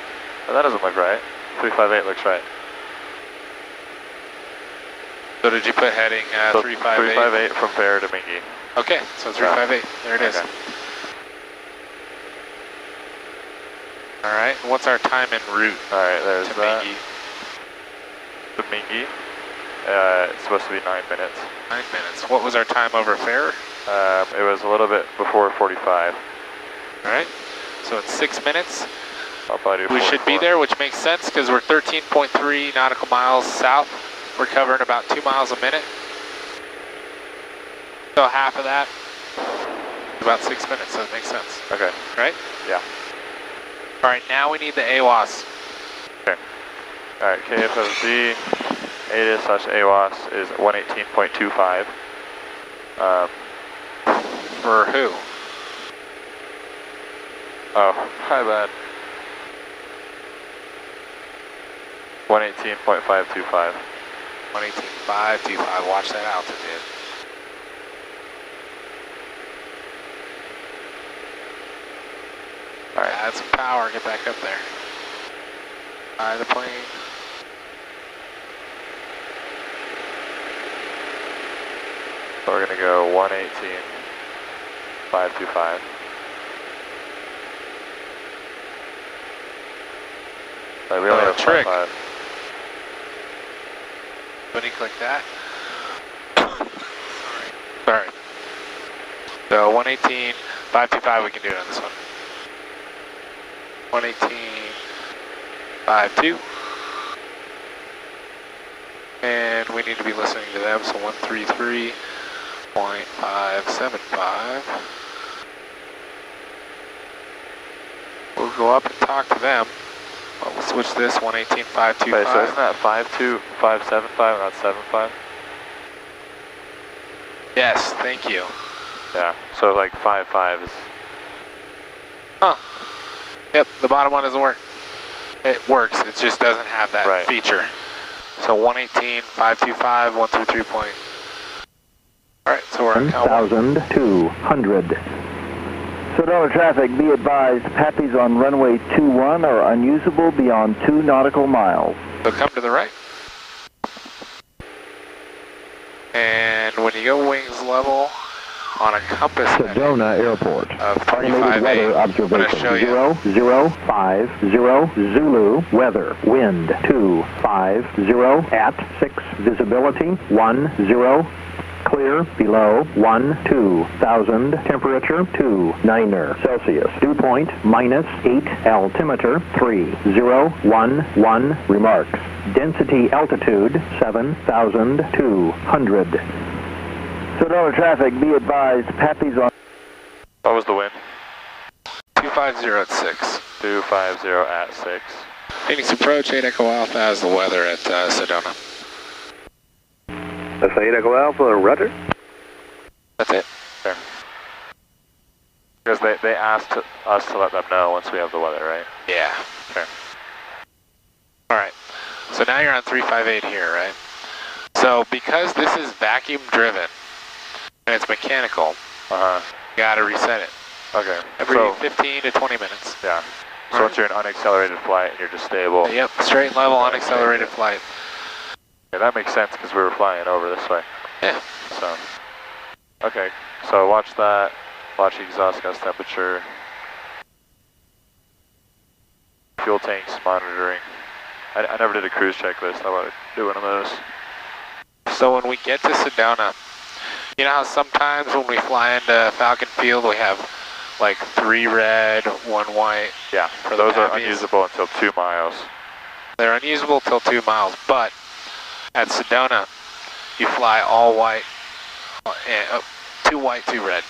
Oh, that doesn't look right. 358 looks right. So did you put heading 358? 358 from FERER to MINGY. Okay, so 358. There it is. Okay. All right. What's our time en route? All right, there's to that. MINGY? The MINGY. It's supposed to be 9 minutes. 9 minutes. What was our time over FERER? It was a little bit before 45. All right. So it's 6 minutes. I'll probably do We should be there, which makes sense because we're 13.3 nautical miles south. We're covering about 2 miles a minute. So half of that, about 6 minutes, so it makes sense. Okay. Right? Yeah. All right, now we need the AWAS. Okay. All right, KFFZ, ATIS/AWAS is 118.25. For who? Oh, my bad. 118.525. 118.525, watch that altitude. All right, add some power, get back up there. Fly the plane. So we're going to go 118.525. We only have trick. 5. When you click that. Sorry. So 118.525, we can do it on this one. 118.52. And we need to be listening to them, so 133.575. We'll go up and talk to them. We'll switch this 118.525. Wait, so isn't that 52575, not 75? Yes, thank you. Yeah, so like 55 is. Huh. Yep, the bottom one doesn't work. It works, it just doesn't have that feature. So 118.525, 133. Alright, so we're on count 1,200. Sedona traffic, be advised, Pappies on runway 21 are unusable beyond 2 nautical miles. So come to the right. And when you go wings level, on a compass Sedona Airport. Of Automated weather observation 0050 Zulu, weather, wind 250 at 6, visibility 10, clear below 12,000, temperature 29 Celsius, dew point -8, altimeter 3011, remarks, density altitude 7,200. Sedona traffic, be advised, Pappies on... What was the wind? 250 at 6. 250 at 6. Phoenix approach, 8 Echo Alpha has the weather at Sedona. That's 8 Echo Alpha, rudder. That's it. Fair. Because they asked us to let them know once we have the weather, right? Yeah. Fair. Alright, so now you're on 358 here, right? So because this is vacuum driven, and it's mechanical, you gotta reset it. Okay. Every 15 to 20 minutes. Yeah. So once you're in unaccelerated flight and you're just stable. Yep, straight level, unaccelerated flight. Yeah, that makes sense because we were flying over this way. Yeah. So, okay. So watch that. Watch the exhaust gas temperature. Fuel tanks monitoring. I never did a cruise checklist. I want to do one of those. So when we get to Sedona, you know how sometimes when we fly into Falcon Field we have like 3 red, 1 white? Yeah, for those are unusable until 2 miles. They're unusable till 2 miles, but at Sedona you fly all white, 2 white, 2 red.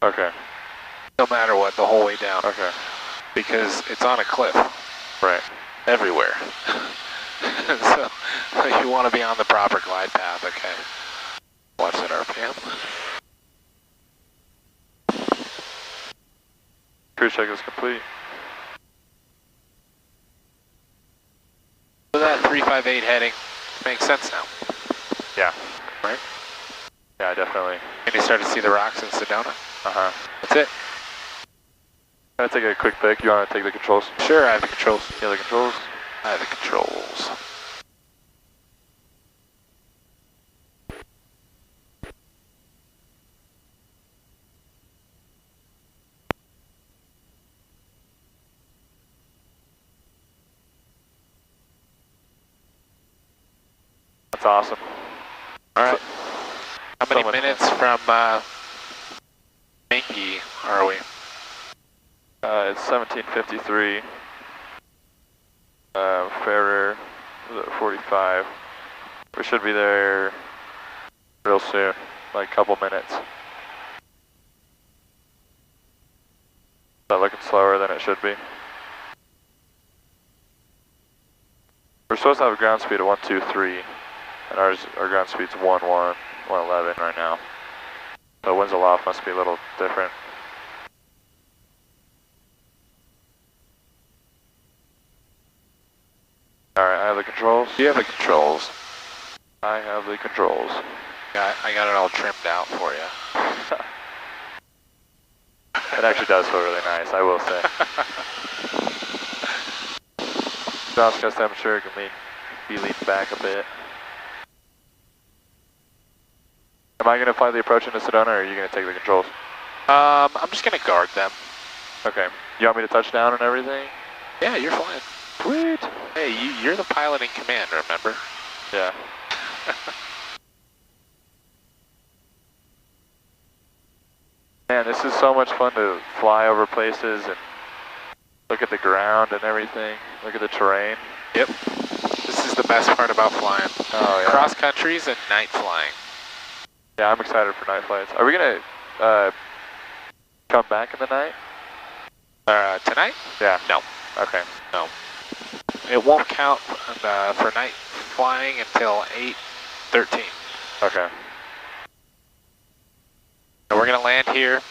Okay. No matter what, the whole way down. Okay. Because it's on a cliff. Right. Everywhere. So you want to be on the proper glide path, okay. Watch that RPM. Cruise check is complete. So that 358 heading makes sense now. Yeah. Right? Yeah, definitely. And you start to see the rocks in Sedona. That's it. Can I take a quick pic? You want to take the controls? Sure, I have the controls. You have the controls? I have the controls. That's awesome. Alright. How many minutes from MINGY are we? It's 17:53. FERER was at 45. We should be there real soon, like a couple minutes. Is that looking slower than it should be? We're supposed to have a ground speed of 123, and our ground speed's 111 right now. So winds aloft must be a little different. Alright, I have the controls. You have the controls. I have the controls. Yeah, I got it all trimmed out for you. It actually does feel really nice, I will say. Exhaust gas temperature can be leaned back a bit. Am I going to fly the approach into Sedona, or are you going to take the controls? I'm just going to guard them. Okay. You want me to touch down and everything? Yeah, you're fine. Sweet. Hey, you're the pilot in command, remember? Yeah. Man, this is so much fun to fly over places and look at the ground and everything. Look at the terrain. Yep. This is the best part about flying. Oh, yeah. Cross countries and night flying. Yeah, I'm excited for night flights. Are we going to come back in the night? Tonight? Yeah. No. Okay. No. It won't count for night flying until 8:13. Okay. And we're going to land here.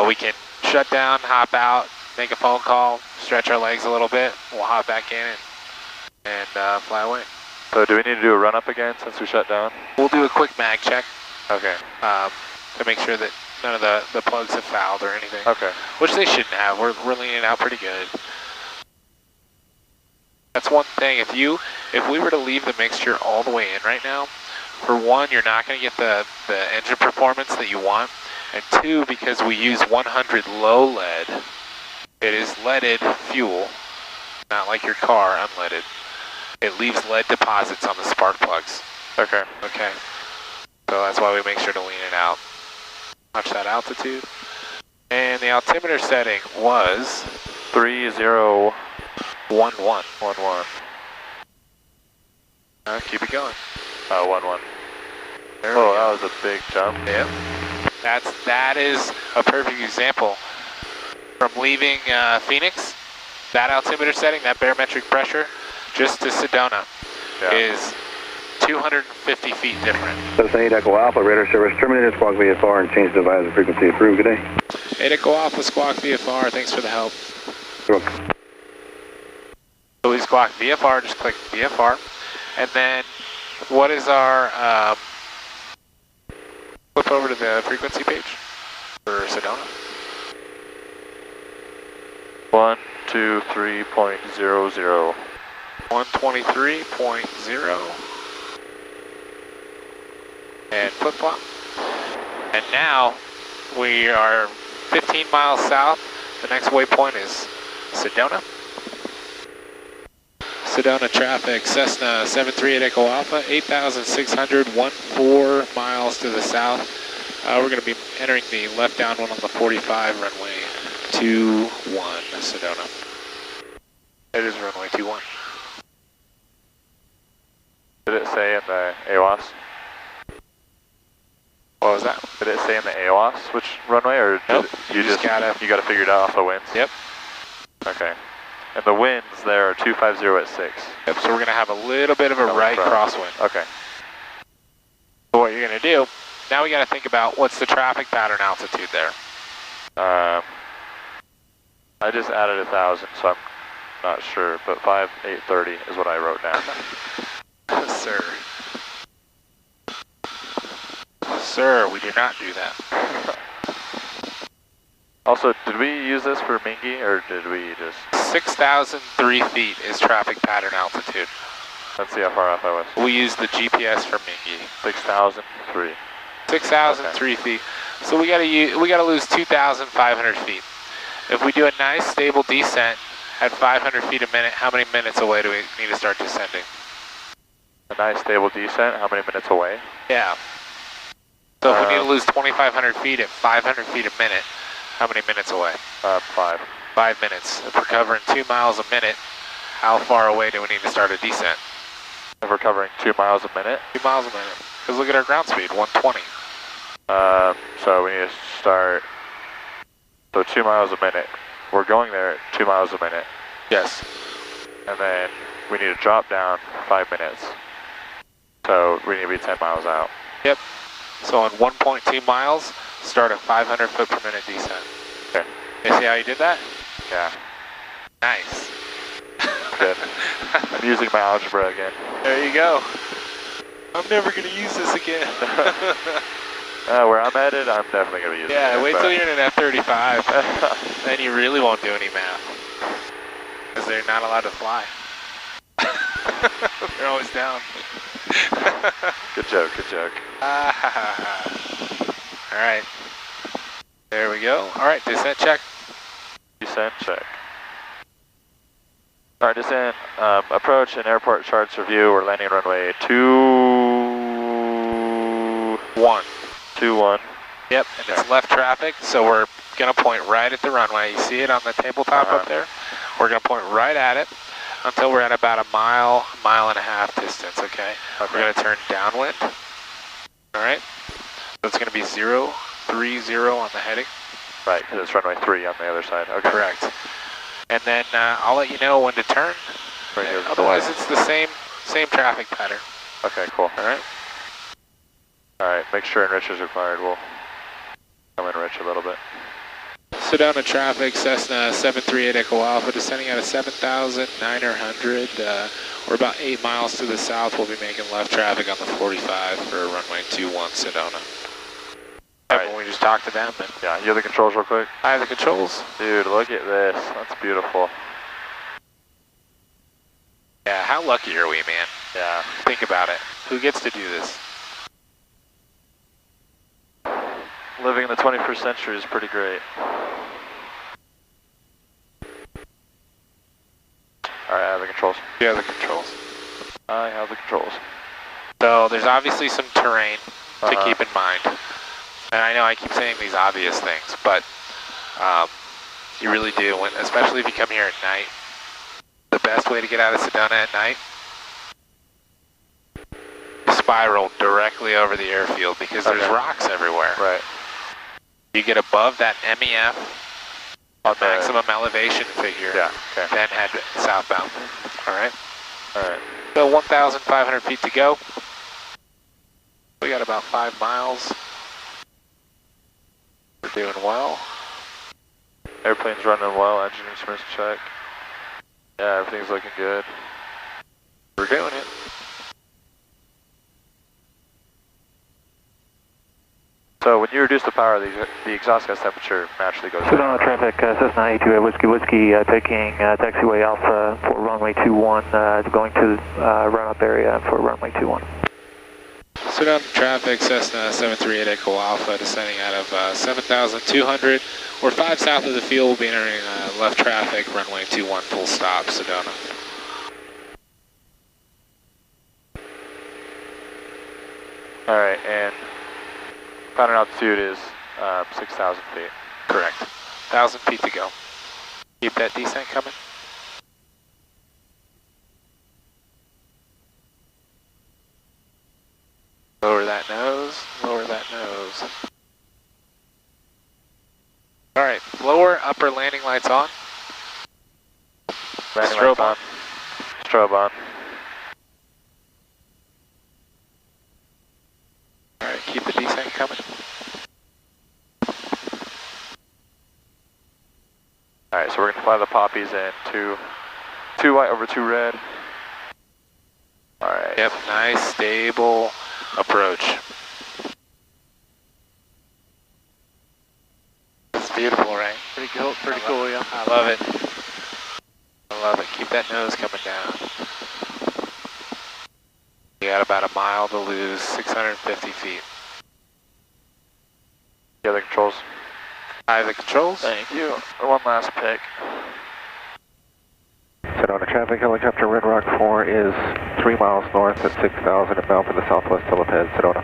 We can shut down, hop out, make a phone call, stretch our legs a little bit. We'll hop back in and fly away. So do we need to do a run-up again since we shut down? We'll do a quick mag check. Okay. To make sure that none of the plugs have fouled or anything. Okay. Which they shouldn't have. We're leaning out pretty good. That's one thing. If we were to leave the mixture all the way in right now, for one, you're not going to get the engine performance that you want, and two, because we use 100 low lead, it is leaded fuel, not like your car, unleaded. It leaves lead deposits on the spark plugs. Okay. Okay. So that's why we make sure to lean it out. Watch that altitude. And the altimeter setting was 3011. 11. Keep it going. 11. Oh, that was a big jump. Yep. That is a perfect example. From leaving Phoenix, that altimeter setting, that barometric pressure, just to Sedona, is 250 feet different. Cessna 8 Echo Alpha, radar service terminated, squawk VFR and change device and frequency approved. Good day. 8 Echo Alpha, squawk VFR, thanks for the help. You're welcome. So we squawk VFR, just click VFR. And then what is our, flip over to the frequency page for Sedona. 123.00. 123.0. And flip-flop. And now we are 15 miles south. The next waypoint is Sedona. Sedona traffic, Cessna 738 Echo Alpha, 8,600, 14 miles to the south. We're going to be entering the left downwind on the 45 runway 21 Sedona. It is runway 21. Did it say in the AWAS? What was that? Did it say in the AWAS which runway, or nope. you gotta figure it out off the winds? Yep. Okay. And the winds there are 250 at 6. Yep, so we're gonna have a little bit of a right crosswind. Okay. So what you're gonna do, now we gotta think about what's the traffic pattern altitude there. I just added 1,000, so I'm not sure, but 5830 is what I wrote down. Sir. Sir, we do not do that. Also, did we use this for MINGY, or did we just... 6,003 feet is traffic pattern altitude. Let's see how far off I was. We use the GPS for MINGY. 6,003. 6,003 feet. So we gotta lose 2,500 feet. If we do a nice stable descent at 500 feet a minute, how many minutes away do we need to start descending? A nice stable descent, how many minutes away? Yeah. So if we need to lose 2,500 feet at 500 feet a minute, how many minutes away? 5. 5 minutes. If we're covering 2 miles a minute, how far away do we need to start a descent? If we're covering 2 miles a minute? 2 miles a minute. Because look at our ground speed, 120. So we need to start, so 2 miles a minute. We're going there at 2 miles a minute. Yes. And then we need to drop down 5 minutes. So we need to be 10 miles out. Yep. So on 1.2 miles, start a 500 foot per minute descent. Okay. You see how you did that? Yeah. Nice. Good. I'm using my algebra again. There you go. I'm never going to use this again. Where I'm headed, I'm definitely going to use it. Yeah, wait till you're in an F-35. Then you really won't do any math. Because they're not allowed to fly. They're always down. Good joke, good joke. Alright. There we go. Alright, descent check. Descent check. Alright, descent, approach and airport charts review. We're landing runway 21. 21. Yep, and it's left traffic, so we're going to point right at the runway. You see it on the tabletop up there? We're going to point right at it until we're at about a mile and a half distance, okay? We're going to turn downwind. Alright? So it's going to be 030 on the heading. Right, because it's runway 3 on the other side. Okay. Correct. And then I'll let you know when to turn. Otherwise, it's the same traffic pattern. Okay, cool. Alright? Alright, make sure enrich is required. We'll come enrich a little bit. Sedona traffic, Cessna 738 Echo Alpha, descending out of 7,900. We're about 8 miles to the south. We'll be making left traffic on the 45 for runway 21 Sedona. All right, when we just talked to them. And yeah, you have the controls real quick? I have the controls. Dude, look at this. That's beautiful. Yeah, how lucky are we, man? Yeah. Think about it. Who gets to do this? Living in the 21st century is pretty great. Alright, I have the controls. You have the controls. I have the controls. So there's obviously some terrain to keep in mind. And I know I keep saying these obvious things, but you really do, especially if you come here at night. The best way to get out of Sedona at night, spiral directly over the airfield because there's rocks everywhere. Right. You get above that MEF maximum elevation figure, then head southbound. All right? All right. So 1,500 feet to go. We got about 5 miles. We're doing well. Airplane's running well, engine instruments check. Yeah, everything's looking good. We're doing it. So when you reduce the power, the exhaust gas temperature naturally goes down. Sedona traffic, Cessna 82 Whiskey, taking taxiway Alpha for runway 21, going to run-up area for runway 21. Sedona traffic, Cessna 738 Echo Alpha, descending out of 7,200. We're 5 south of the field. We'll be entering left traffic, runway 21, full stop, Sedona. All right, and final altitude is 6,000 feet. Correct. 1,000 feet to go. Keep that descent coming. Lower that nose, lower that nose. All right, lower upper landing lights on. Landing lights on. Strobe on. All right, keep the descent coming. All right, so we're gonna fly the poppies in two white over 2 red. All right. Yep, nice, stable approach. It's beautiful, right? Pretty cool, yeah. I love it. I love it. Keep that nose coming down. You got about a mile to lose, 650 feet. You have the controls? I have the controls. Thank you. One last pick. Sedona traffic, helicopter Red Rock 4 is 3 miles north at 6,000 and bound for the southwest helipad, Sedona.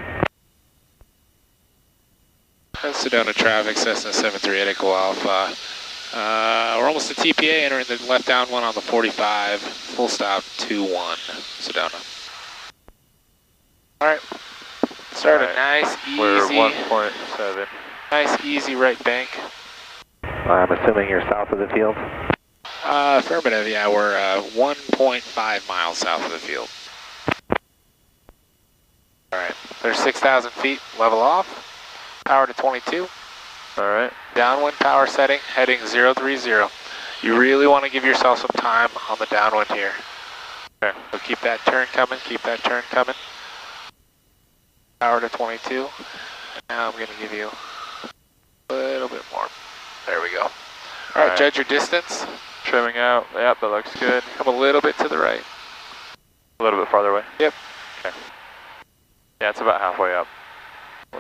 Sedona traffic, Cessna 738 Echo Alpha. We're almost to TPA, entering the left down one on the 45, full stop 21, Sedona. All right, start a nice, easy. We're 1.7. Nice, easy right bank. I'm assuming you're south of the field? Affirmative, yeah, we're 1.5 miles south of the field. All right, there's 6,000 feet, level off. Power to 22. All right. Downwind power setting, heading 030. You really want to give yourself some time on the downwind here. Okay. So keep that turn coming, keep that turn coming. Power to 22. And now I'm going to give you a little bit more. There we go. All right, judge your distance. Trimming out. Yep, that looks good. Come a little bit to the right. A little bit farther away? Yep. Okay. Yeah, it's about halfway up.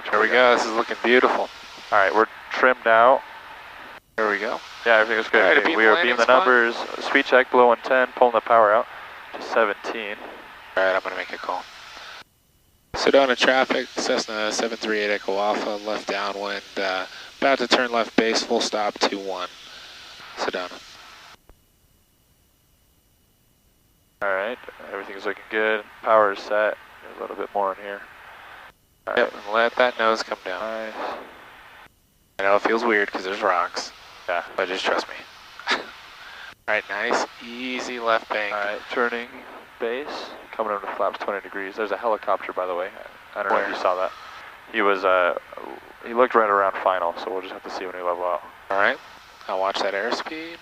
There we go. This is looking beautiful. All right, we're trimmed out. There we go. Yeah, everything is good. All right, Okay, we are beaming the numbers. Speed check below 110, pulling the power out to 17. All right, I'm going to make a call. Sedona traffic, Cessna 738 Echo Alpha, left downwind, about to turn left base, full stop 21, Sedona. All right, everything's looking good. Power is set. A little bit more in here. All yep, and let that nose come down. Nice. I know it feels weird because there's rocks. Yeah. But just trust me. All right, nice, easy left bank. All right, turning base, coming over to flaps 20 degrees. There's a helicopter, by the way. I don't know if you saw that. He was, he looked right around final, so we'll just have to see when we level out. Alright, I'll watch that airspeed.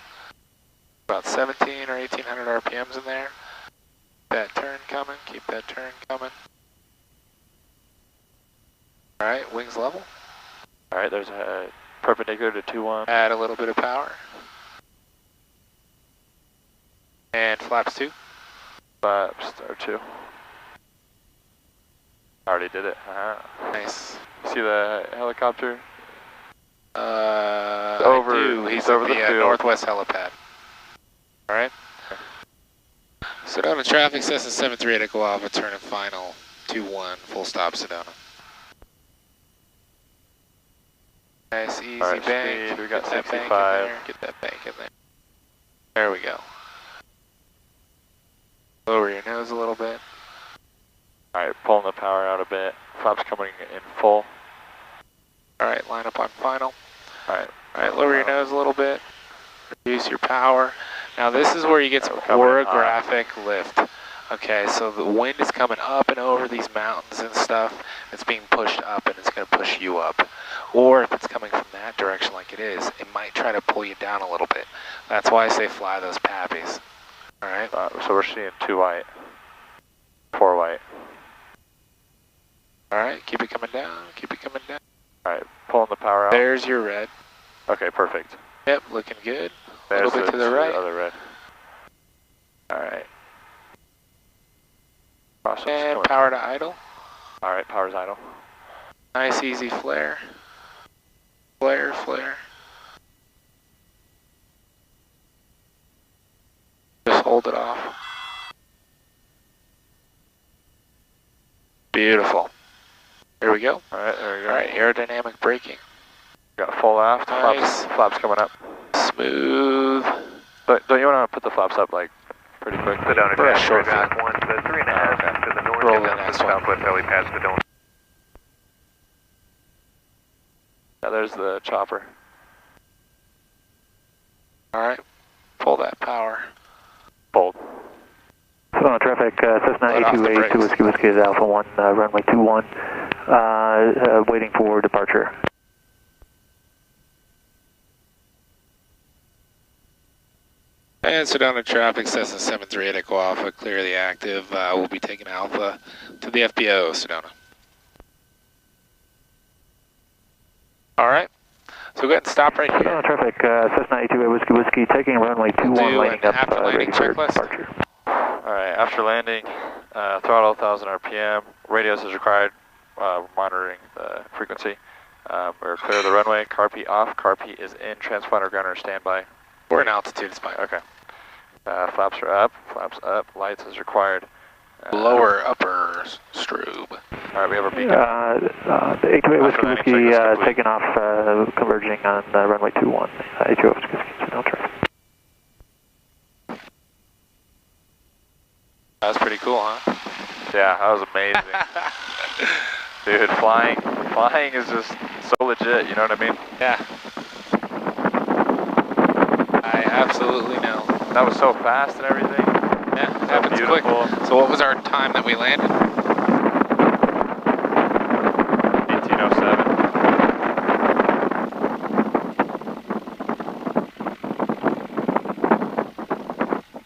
About 17 or 1800 RPMs in there. That turn coming, keep that turn coming. Alright, wings level. Alright, there's a perpendicular to 2-1. Add a little bit of power. And flaps 2. Flaps are 2. I already did it. Nice. See the helicopter? Over. I do. He's over the northwest helipad. Alright. Sedona traffic, Cessna 738 Echo Alpha, turn and final, 2-1, full stop Sedona. Nice, easy bank. Speed, we got 65. Get that bank in there. There we go. Lower your nose a little bit. Alright, pulling the power out a bit. Flaps coming in full. Alright, line up on final. Alright, lower your nose a little bit. Reduce your power. Now this is where you get some orographic lift. Okay, so the wind is coming up and over these mountains and stuff. It's being pushed up and it's going to push you up. Or if it's coming from that direction like it is, it might try to pull you down a little bit. That's why I say fly those pappies. Alright? So we're seeing 2 white. 4 white. Alright, keep it coming down, keep it coming down. Alright, pulling the power out. There's your red. Okay, perfect. Yep, looking good. There's a little bit to the right. Other red. Alright. And power to idle. Alright, power's idle. Nice easy flare. Flare, flare. Just hold it off. Beautiful. Here we go. Alright, there we go. Alright, aerodynamic braking. Got full aft, nice. flaps coming up. Smooth. But don't you want to put the flaps up like pretty quick? Sedona for a short traffic, 1 to 3.5 to the north. Roll the next one. Southwest helipad Sedona. Yeah, there's the chopper. Alright, pull that power. Pulled. Sedona traffic, Cessna 828 to Whiskey is Alpha 1, runway 21, waiting for departure. And Sedona traffic, Cessna 738 Echo Alpha, clearly active. We'll be taking Alpha to the FBO, Sedona. Alright, so go ahead and stop right here. Sedona traffic, Cessna 828 Whiskey, taking runway 21, lining up, after landing checklist. Departure. Alright, after landing, throttle 1000 RPM, radios is required, monitoring the frequency. We're clear of the runway, CARP off, CARP is in, transponder gunner standby. We're in altitude, it's fine. Okay. Flaps are up, flaps up, lights is required. Lower, upper, strobe. Alright, we have our beacon. The 828 Whiskey taking off, converging on runway 21, 828 Whiskey, Sedona traffic. That was pretty cool, huh? Yeah, that was amazing. Dude, flying is just so legit, you know what I mean? Yeah. I absolutely know. That was so fast and everything. Yeah, it happens quick. So what was our time that we landed?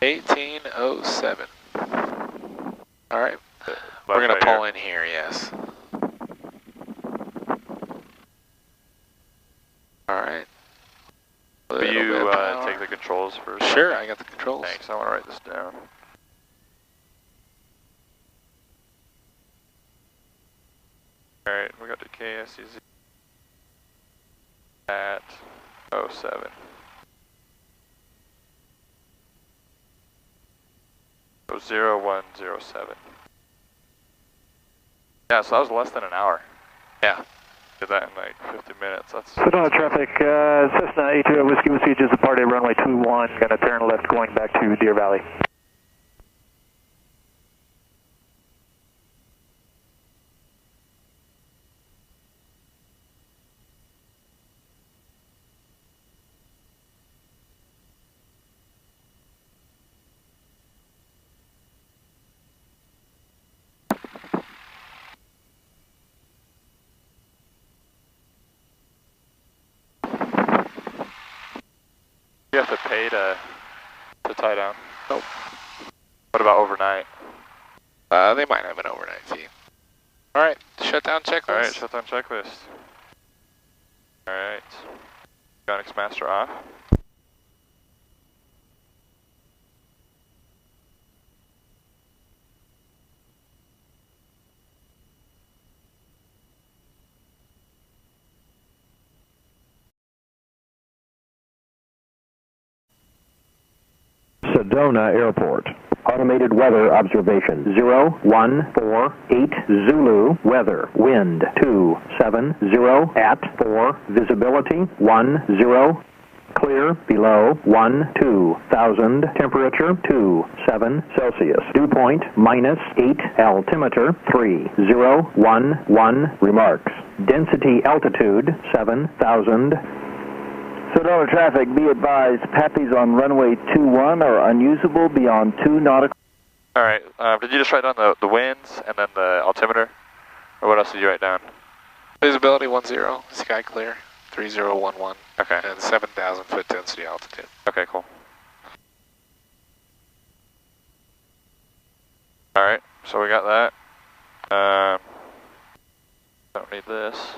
1807. Alright. We're going to pull in here, yes. Alright. Will you take the controls first? Sure, I got the controls. Thanks, I want to write this down. Alright, we got the KSEZ at 07. So 0107. Yeah, so that was less than an hour. Yeah. Did that in like 50 minutes. That's Sedona traffic, Cessna 828 Whiskey just departed runway 21, gonna turn left going back to Deer Valley. have to pay to tie down? Nope. What about overnight? They might have an overnight fee. Alright, shutdown checklist. Alright, shutdown checklist. Alright. Avionics master off. Sedona Airport. Automated weather observation 0148 Zulu, weather, wind 270 at 4, visibility 10, clear below 12,000, temperature 27 Celsius, dew point -8, altimeter 3011, remarks, density altitude 7,000. Sedona traffic, be advised, PAPIs on runway 21 are unusable beyond 2 nautical... Alright, did you just write down the winds and then the altimeter? Or what else did you write down? Visibility 10, sky clear, 3011. Okay. And 7,000 foot density altitude. Okay, cool. Alright, so we got that. Don't need this.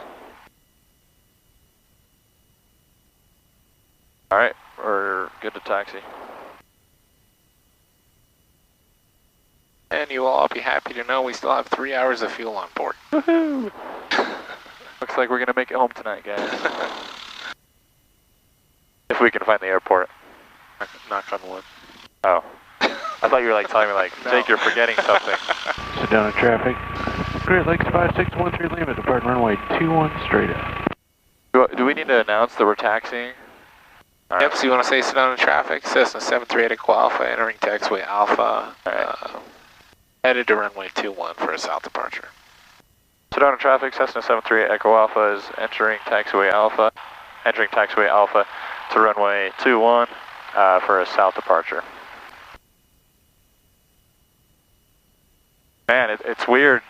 Alright, we're good to taxi. And you will all be happy to know we still have 3 hours of fuel on board. Woohoo! Looks like we're gonna make it home tonight, guys. If we can find the airport. Knock on wood. Oh. I thought you were like telling me like, No. Jake, you're forgetting something. Sedona traffic. Great Lakes 5613 Lima, depart runway 21 straight up. Do we need to announce that we're taxiing? All yep, so you want to say Sedona traffic, Cessna 738 Echo Alpha, entering taxiway Alpha, headed to runway 21 for a south departure. Sedona traffic, Cessna 738 Echo Alpha is entering taxiway Alpha to runway 21 for a south departure. Man, it's weird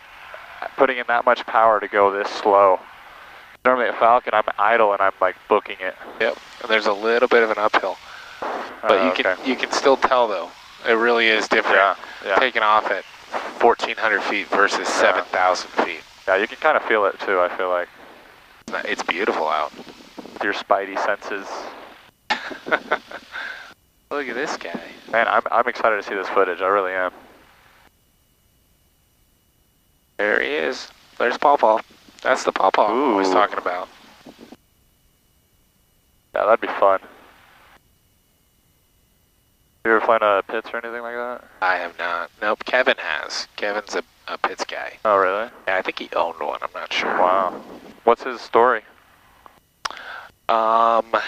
putting in that much power to go this slow. Normally at Falcon, I'm idle and I'm like booking it. Yep, and there's a little bit of an uphill, but you can still tell though. It really is different. Yeah. Taking off at 1,400 feet versus 7,000 feet. Yeah, you can kind of feel it too. I feel like it's beautiful out. With your spidey senses. Look at this guy. Man, I'm excited to see this footage. I really am. There he is. There's Paw Paw. That's the Paw Paw I was talking about. Yeah, that'd be fun. You ever flown pits or anything like that? I have not. Nope, Kevin has. Kevin's a pits guy. Oh, really? Yeah, I think he owned one. I'm not sure. Wow. What's his story?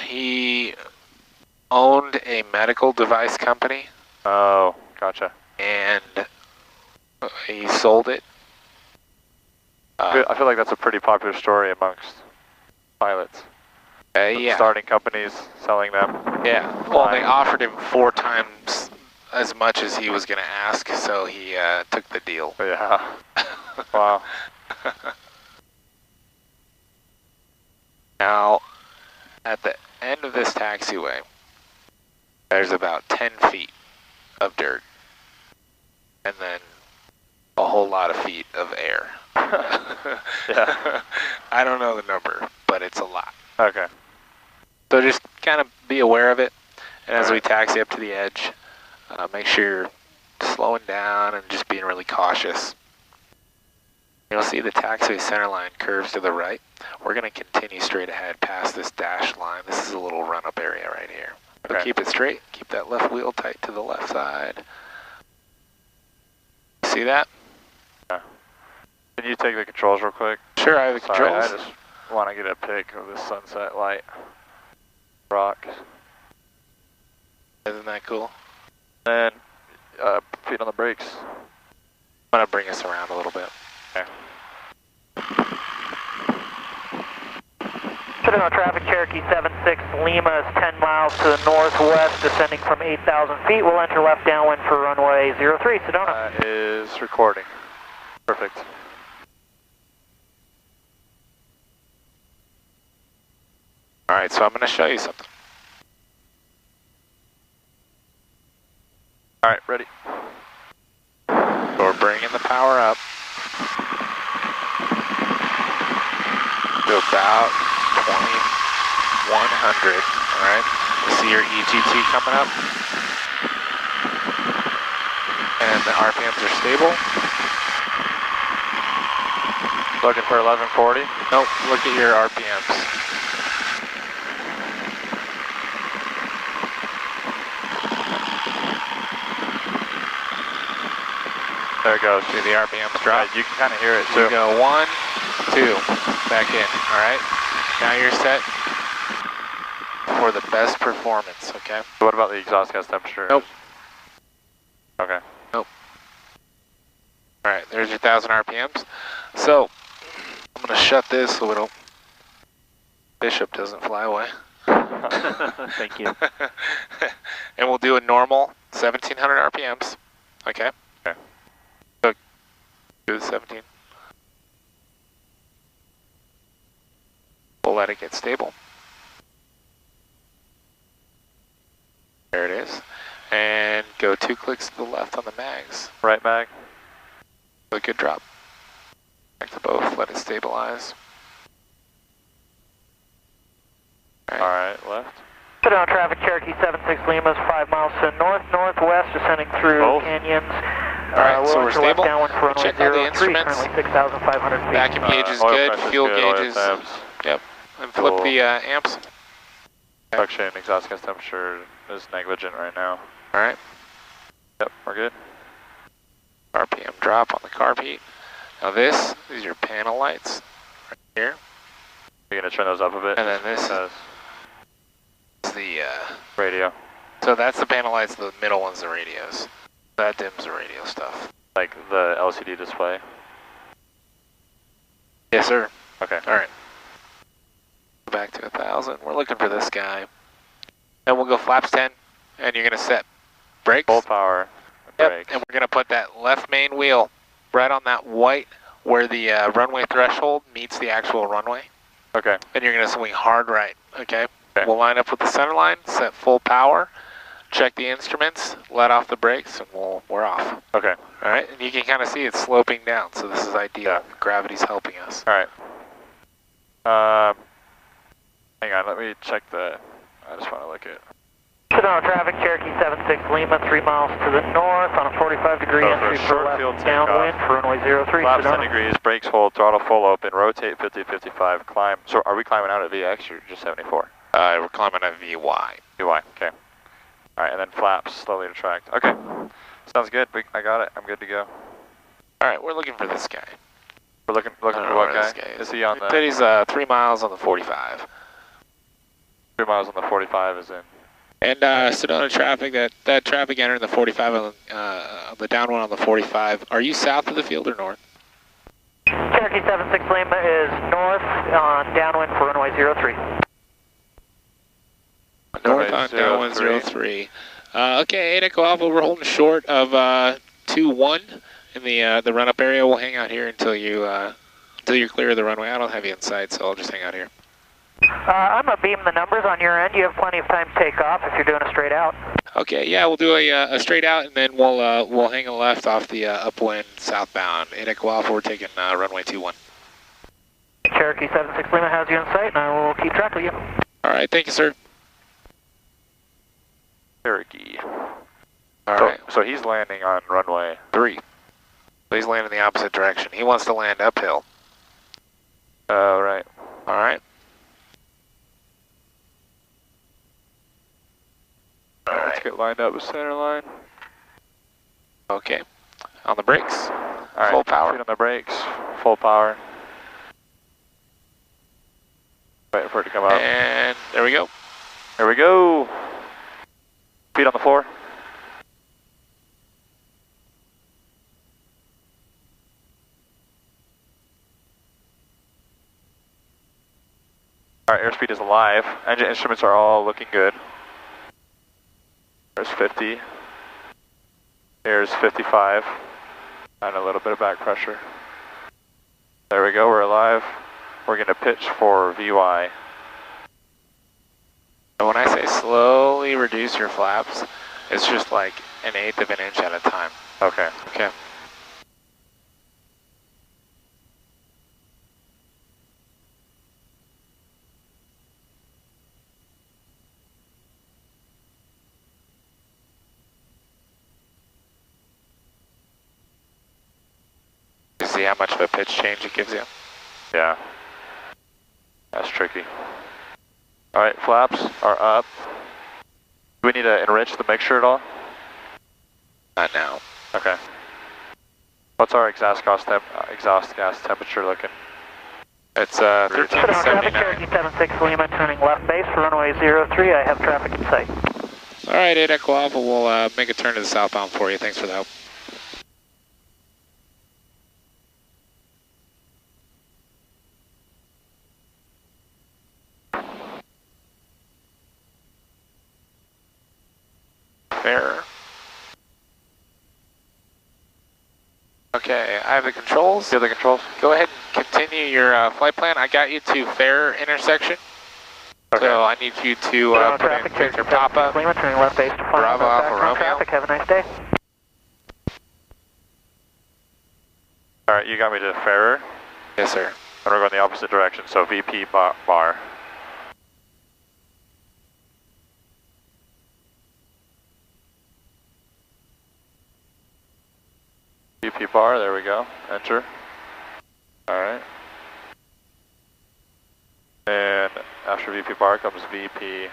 He owned a medical device company. Oh, gotcha. And he sold it. I feel like that's a pretty popular story amongst pilots. Yeah. Starting companies, selling them. Yeah. Well, they offered him 4 times as much as he was going to ask, so he took the deal. Yeah. Wow. Now, at the end of this taxiway, there's about 10 feet of dirt, and then a whole lot of feet of air. Yeah. I don't know the number, but it's a lot. Okay. So just kind of be aware of it, and as we taxi up to the edge, make sure you're slowing down and just being really cautious. You'll see the taxiway center line curves to the right. We're going to continue straight ahead past this dashed line. This is a little run-up area right here. So keep it straight. Keep that left wheel tight to the left side. See that? Yeah. Can you take the controls real quick? Sure, I have the controls. I just want to get a pic of this sunset light. Rock. Isn't that cool? And feet on the brakes. I'm going to bring us around a little bit. Okay. Sedona traffic, Cherokee 76 Lima is 10 miles to the northwest, descending from 8,000 feet. We'll enter left downwind for runway 03, Sedona. That is recording. Perfect. All right, so I'm going to show you something. Alright, ready. So we're bringing the power up to about 2100. Alright, you see your EGT coming up. And the RPMs are stable. Looking for 1140? Nope, look at your RPMs. There it goes. See the RPMs drop? Yeah, you can kind of hear it too. You go 1, 2, back in, alright? Now you're set for the best performance, okay? So what about the exhaust gas temperature? Nope. Okay. Nope. Alright, there's your 1000 RPMs. So, I'm going to shut this so Bishop doesn't fly away. Thank you. And we'll do a normal 1700 RPMs, okay? Okay. So, do the 17. We'll let it get stable. There it is. And go 2 clicks to the left on the mags. Right mag. A good drop. Back to both, let it stabilize. Alright, left. Sedona traffic, Cherokee 76 Lima is 5 miles to north-northwest, descending through canyons. Alright, so we're stable. Check all the instruments. Currently 6,500 feet. Vacuum gauge is good, fuel gauge is... Yep. And flip the amps. Suction, exhaust gas temperature is negligent right now. Alright. Yep, we're good. RPM drop on the carb heat. Now this is your panel lights right here. You're going to turn those up a bit? And then this is the radio. So that's the panel lights, the middle one's the radios. That dims the radio stuff. Like the LCD display? Yes, sir. Okay. Alright. Back to 1000. We're looking for this guy. And we'll go flaps 10, and you're going to set brakes. Full power. Yep, and we're going to put that left main wheel right on that white where the runway threshold meets the actual runway. Okay. And you're going to swing hard right, okay? We'll line up with the center line, set full power, check the instruments, let off the brakes, and we're off. Okay. All right, and you can kind of see it's sloping down, so this is ideal. Yeah. Gravity's helping us. All right. Hang on, let me check I just want to look at... Sedona traffic, Cherokee 76 Lima, 3 miles to the north on a 45-degree entry for left downwind for runway 03. Flaps 10 degrees, brakes hold, throttle full open, rotate 50-55, climb. So are we climbing out at VX or just 74? We're climbing at VY. VY, okay. All right, and then flaps slowly retract. Okay, sounds good. I got it. I'm good to go. All right, we're looking for this guy. We're looking for what guy? Is he on the... He's 3 miles on the 45. 3 miles on the 45 is in. And Sedona traffic, that traffic entering the 45 on the downwind on the 45. Are you south of the field or north? Cherokee 76 Lima is north on downwind for runway 03. North on downwind 03. Okay, 8 Echo Alpha, we're holding short of 2-1 in the run-up area. We'll hang out here until you're clear of the runway. I don't have you in sight, so I'll just hang out here. I'm going to beam the numbers on your end. You have plenty of time to take off if you're doing a straight out. Okay, yeah, we'll do a straight out, and then we'll hang a left off the upwind southbound. 8 Echo Alpha, we're taking runway 21. Cherokee 76 Lima has you in sight, and I will keep track of you. All right, thank you, sir. Cherokee. All right. So he's landing on runway 3. So he's landing the opposite direction. He wants to land uphill. Right. All right. Let's get lined up with center line. Okay. On the brakes. All right. Full power. Feet on the brakes. Full power. Waiting for it to come up. And there we go. There we go. Feet on the floor. All right, airspeed is alive. Engine instruments are all looking good. There's 50. There's 55. And a little bit of back pressure. There we go, we're alive. We're going to pitch for VY. And when I say slowly reduce your flaps, it's just like 1/8 of an inch at a time. Okay. Okay. You see how much of a pitch change it gives you? Yeah. That's tricky. All right, flaps are up. Do we need to enrich the mixture at all? Not now. Okay. What's our exhaust gas temperature looking? It's Sedona, traffic 1379. Cherokee 76 Lima, turning left base for runway 03. I have traffic in sight. All right, 8 Echo Alpha, we'll make a turn to the southbound for you. Thanks for the help. FERER. Okay, I have the controls. You have the controls? Go ahead and continue your flight plan. I got you to FERER intersection. Okay. So I need you to put in your pop-up. Lima, turning left base to Bravo Alpha Romeo. Traffic. Have a nice day. All right, you got me to FERER? Yes, sir. And we're going the opposite direction, so VPBAR. VPBAR, there we go. Enter. Alright. And after VPBAR comes VP.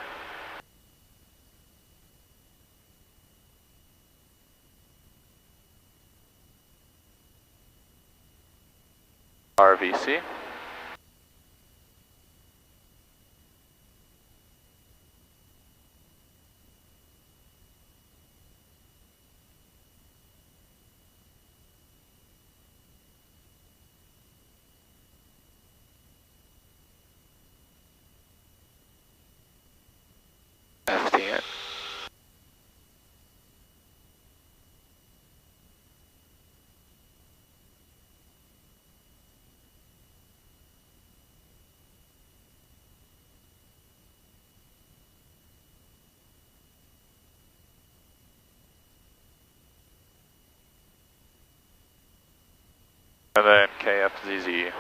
RVC. FTN. And then KFZZ,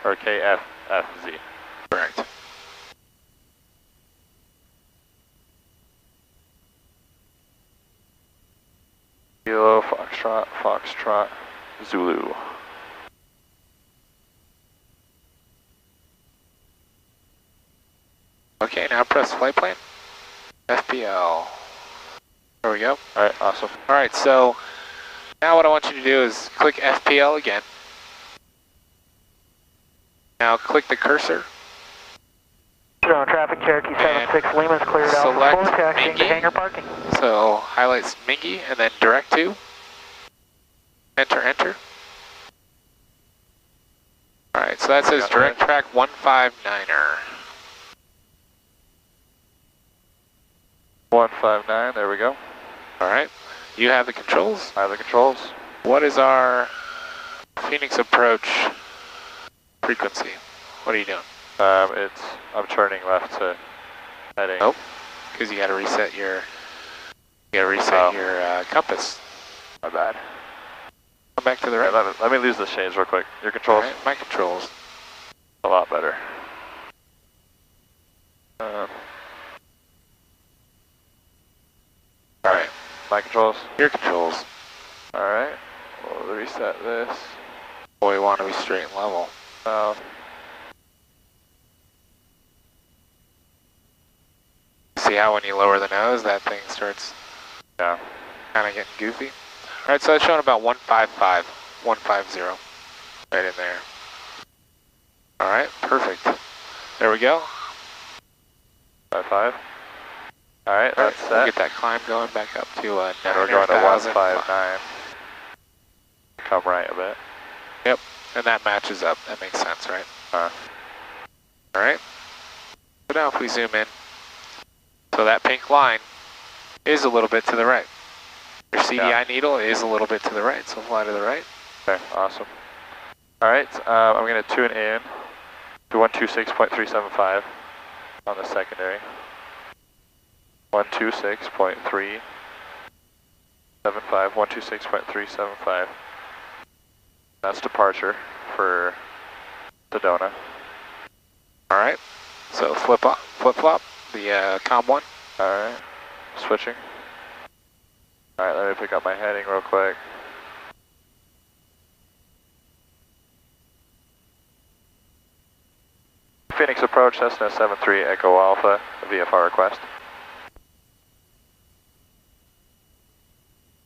or KFFZ. Correct. Kilo, Foxtrot, Zulu. Okay, now press flight plan. FPL. There we go. Alright, awesome. Alright, so now what I want you to do is click FPL again. Now click the cursor. Sedona, traffic Cherokee 76 Lima is cleared out for full taxiing to hangar parking. So highlights MINGY and then direct to. Enter, enter. Alright, so that says direct track 159er. 159, there we go. Alright, you have the controls. I have the controls. What is our Phoenix approach frequency? What are you doing? I'm turning left to heading. Nope, because you got to reset your compass. My bad. Come back to the right. Let me lose the shades real quick. Your controls. Right, my controls. A lot better. Alright, my controls. Your controls. Alright, we'll reset this. Boy, we want to be straight and level. See how when you lower the nose, that thing starts kind of getting goofy? Alright, so that's showing about 155, 150, right in there. Alright, perfect. There we go. 55. Alright, that's set. We'll get that climb going back up to 9,000. And we're going to 159. Come right a bit. Yep, and that matches up. That makes sense, right? Alright. So now if we zoom in, so that pink line is a little bit to the right. Your CDI needle is a little bit to the right, so fly to the right. Okay, awesome. Alright, I'm going to tune in to 126.375 on the secondary. 126.3. 75, 126.375. That's departure for Sedona. All right. So flip flop the COM 1. All right. Switching. All right. Let me pick up my heading real quick. Phoenix approach, Cessna 73 Echo Alpha, VFR request.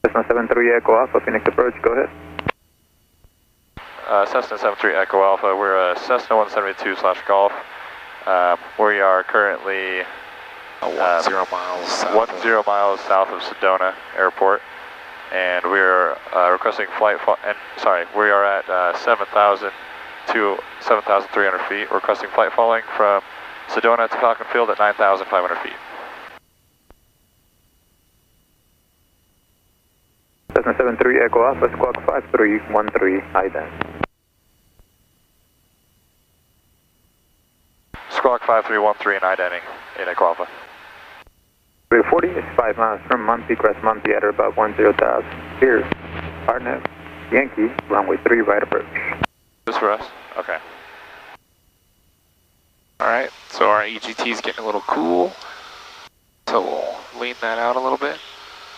Cessna 73 Echo Alpha, Phoenix approach, go ahead. Cessna 73 Echo Alpha, we're Cessna 172/Golf. We are currently 10 miles south 10 miles south of Sedona Airport, and we're requesting flight. We are at 7,000 to 7,300 feet. We're requesting flight following from Sedona to Falcon Field at 9,500 feet. Cessna 73 Echo Alpha, squawk 5313, IDEN. Squawk 5313 IDENing in Echo Alpha. 340 is 5 miles from Muncie, crest Muncie at about 10,000. Here's Arnett, Yankee, runway 3 right approach. This for us? Okay. Alright, so our EGT is getting a little cool. So we'll lean that out a little bit.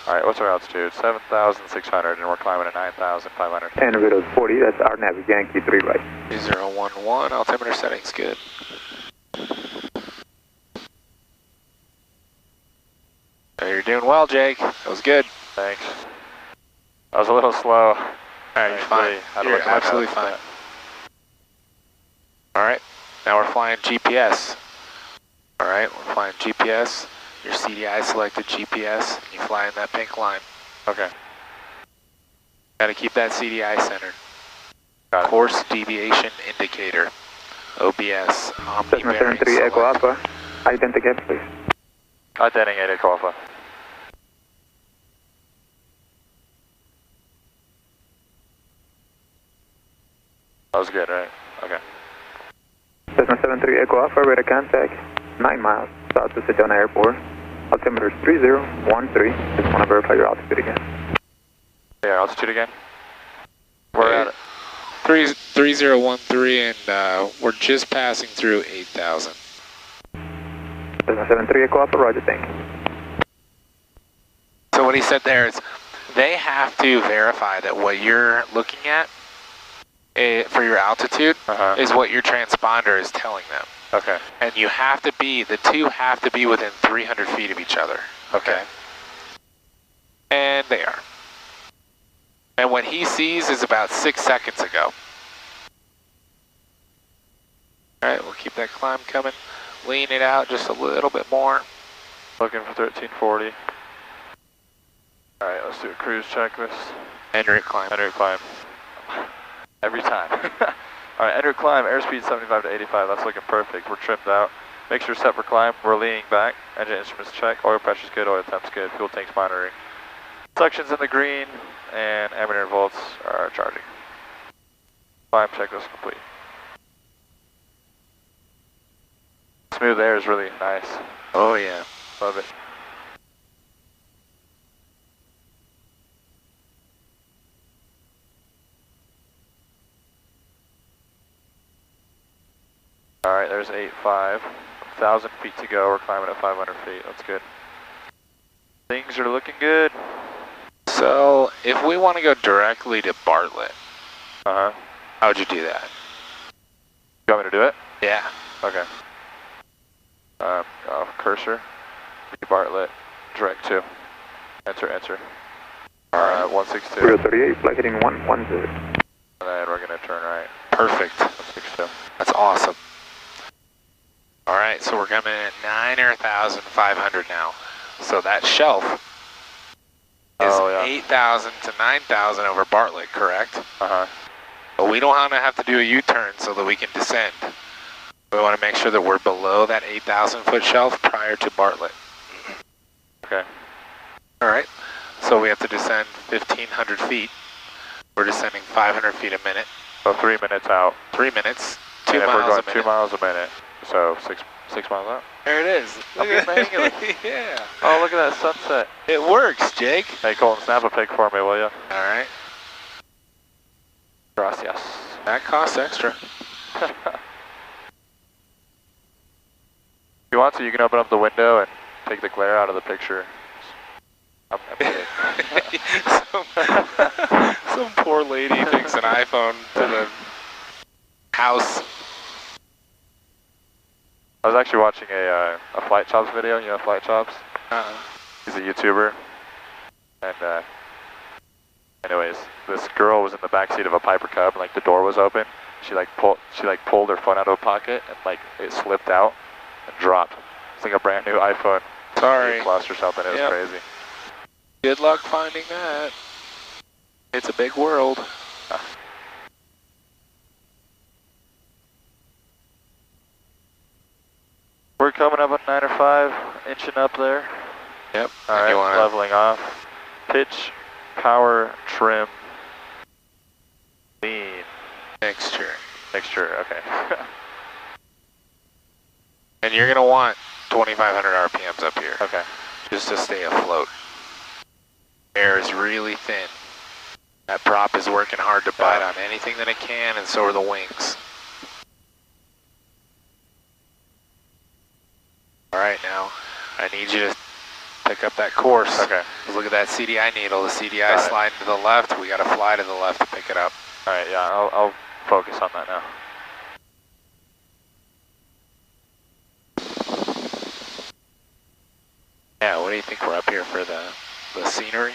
Alright, what's our altitude? 7,600 and we're climbing at 9,500. And Riddles 40, that's Arnett, Yankee 3 right. 2011, altimeter settings good. So you're doing well, Jake. That was good. Thanks. I was a little slow. Alright, you're fine. You're absolutely fine. Alright, now we're flying GPS. Alright, we're flying GPS. Your CDI selected GPS. You fly in that pink line. Okay. Gotta keep that CDI centered. Got it. Course deviation indicator. OBS. Cessna 73 Echo Alpha, ident again, please. Identing 8 Echo Alpha. That was good, right? Okay. Cessna 73 Echo Alpha, radar contact, 9 miles south of Sedona Airport. Altimeter is 3013. Just want to verify your altitude again. Yeah, altitude again? We're at 3013 and we're just passing through 8,000. Cessna 73 Echo Alpha, roger, thank you. So what he said there is they have to verify that what you're looking at for your altitude is what your transponder is telling them. Okay. And you have to be, the two have to be within 300 feet of each other. Okay. And they are. And what he sees is about 6 seconds ago. Alright, we'll keep that climb coming. Lean it out just a little bit more. Looking for 1340. Alright, let's do a cruise checklist. Enter climb. Enter climb. Every time. Alright, enter climb, airspeed 75 to 85, that's looking perfect. We're trimmed out. Make sure set for climb, we're leaning back. Engine instruments check, oil pressure's good, oil temp's good, fuel tank's monitoring. Suction's in the green, and ammeter volts are charging. Climb checklist complete. Smooth air is really nice. Oh yeah. Love it. Alright, there's 8.5. 1,000 feet to go, we're climbing at 500 feet, that's good. Things are looking good. So, if we want to go directly to Bartlett, how would you do that? You want me to do it? Yeah. Okay. Cursor, Bartlett, direct to. Enter. Alright, 162. 038, flight heading 110. And then we're going to turn right. Perfect. 162. That's awesome. Alright, so we're coming at 9,500 now. So that shelf is 8,000 to 9,000 over Bartlett, correct? But we don't want to have to do a U-turn so that we can descend. We want to make sure that we're below that 8,000 foot shelf prior to Bartlett. Okay. Alright, so we have to descend 1,500 feet. We're descending 500 feet a minute. So 3 minutes out. 3 minutes, 2 and miles if we're going a minute. 2 miles a minute, so 6 miles out. There it is. I'm getting the hang of it. Yeah. Oh, look at that sunset. It works, Jake. Hey, Colton, snap a pic for me, will you? All right. Gracias. That costs extra. If you want to, you can open up the window and take the glare out of the picture. I'm kidding. Some poor lady takes an iPhone to the house. I was actually watching a Flight Chops video. You know Flight Chops? He's a YouTuber. And anyways, this girl was in the back seat of a Piper Cub, and like the door was open. She pulled her phone out of a pocket, and like it slipped out and dropped. It's like a brand new iPhone. Sorry. Plus or something. It was crazy. Good luck finding that. It's a big world. We're coming up on 9 or 5, inching up there. Yep. All right, leveling off. Pitch, power, trim, lean. Mixture. Mixture, okay. And you're gonna want 2,500 RPMs up here. Okay. Just to stay afloat. Air is really thin. That prop is working hard to bite on anything that it can, and so are the wings. All right, now I need you to pick up that course. Okay. Look at that CDI needle. The CDI sliding to the left. We got to fly to the left to pick it up. All right, yeah, I'll focus on that now. Yeah, what do you think we're up here for the scenery?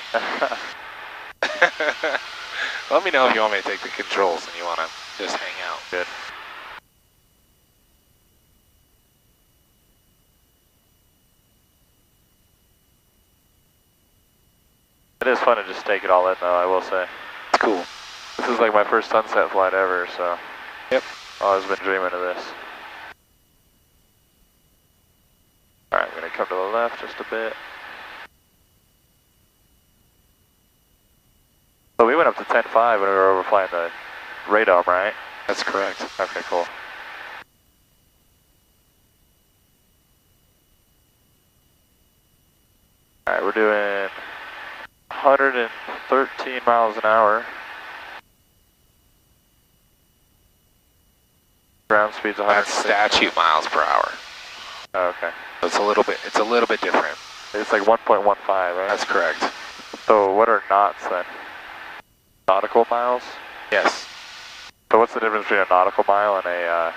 Let me know if you want me to take the controls and you want to just hang out. Good. It is fun to just take it all in, though, I will say. It's cool. This is like my first sunset flight ever, so. Yep. Always been dreaming of this. Alright, I'm going to come to the left just a bit. So we went up to 10.5 when we were overflying the radar, right? That's correct. Okay, cool. Alright, we're doing 113 miles an hour. Ground speed's 100. That's statute miles per hour. Oh, okay. So it's a little bit different. It's like 1.15, right? That's correct. So what are knots then? Nautical miles? Yes. So what's the difference between a nautical mile and a?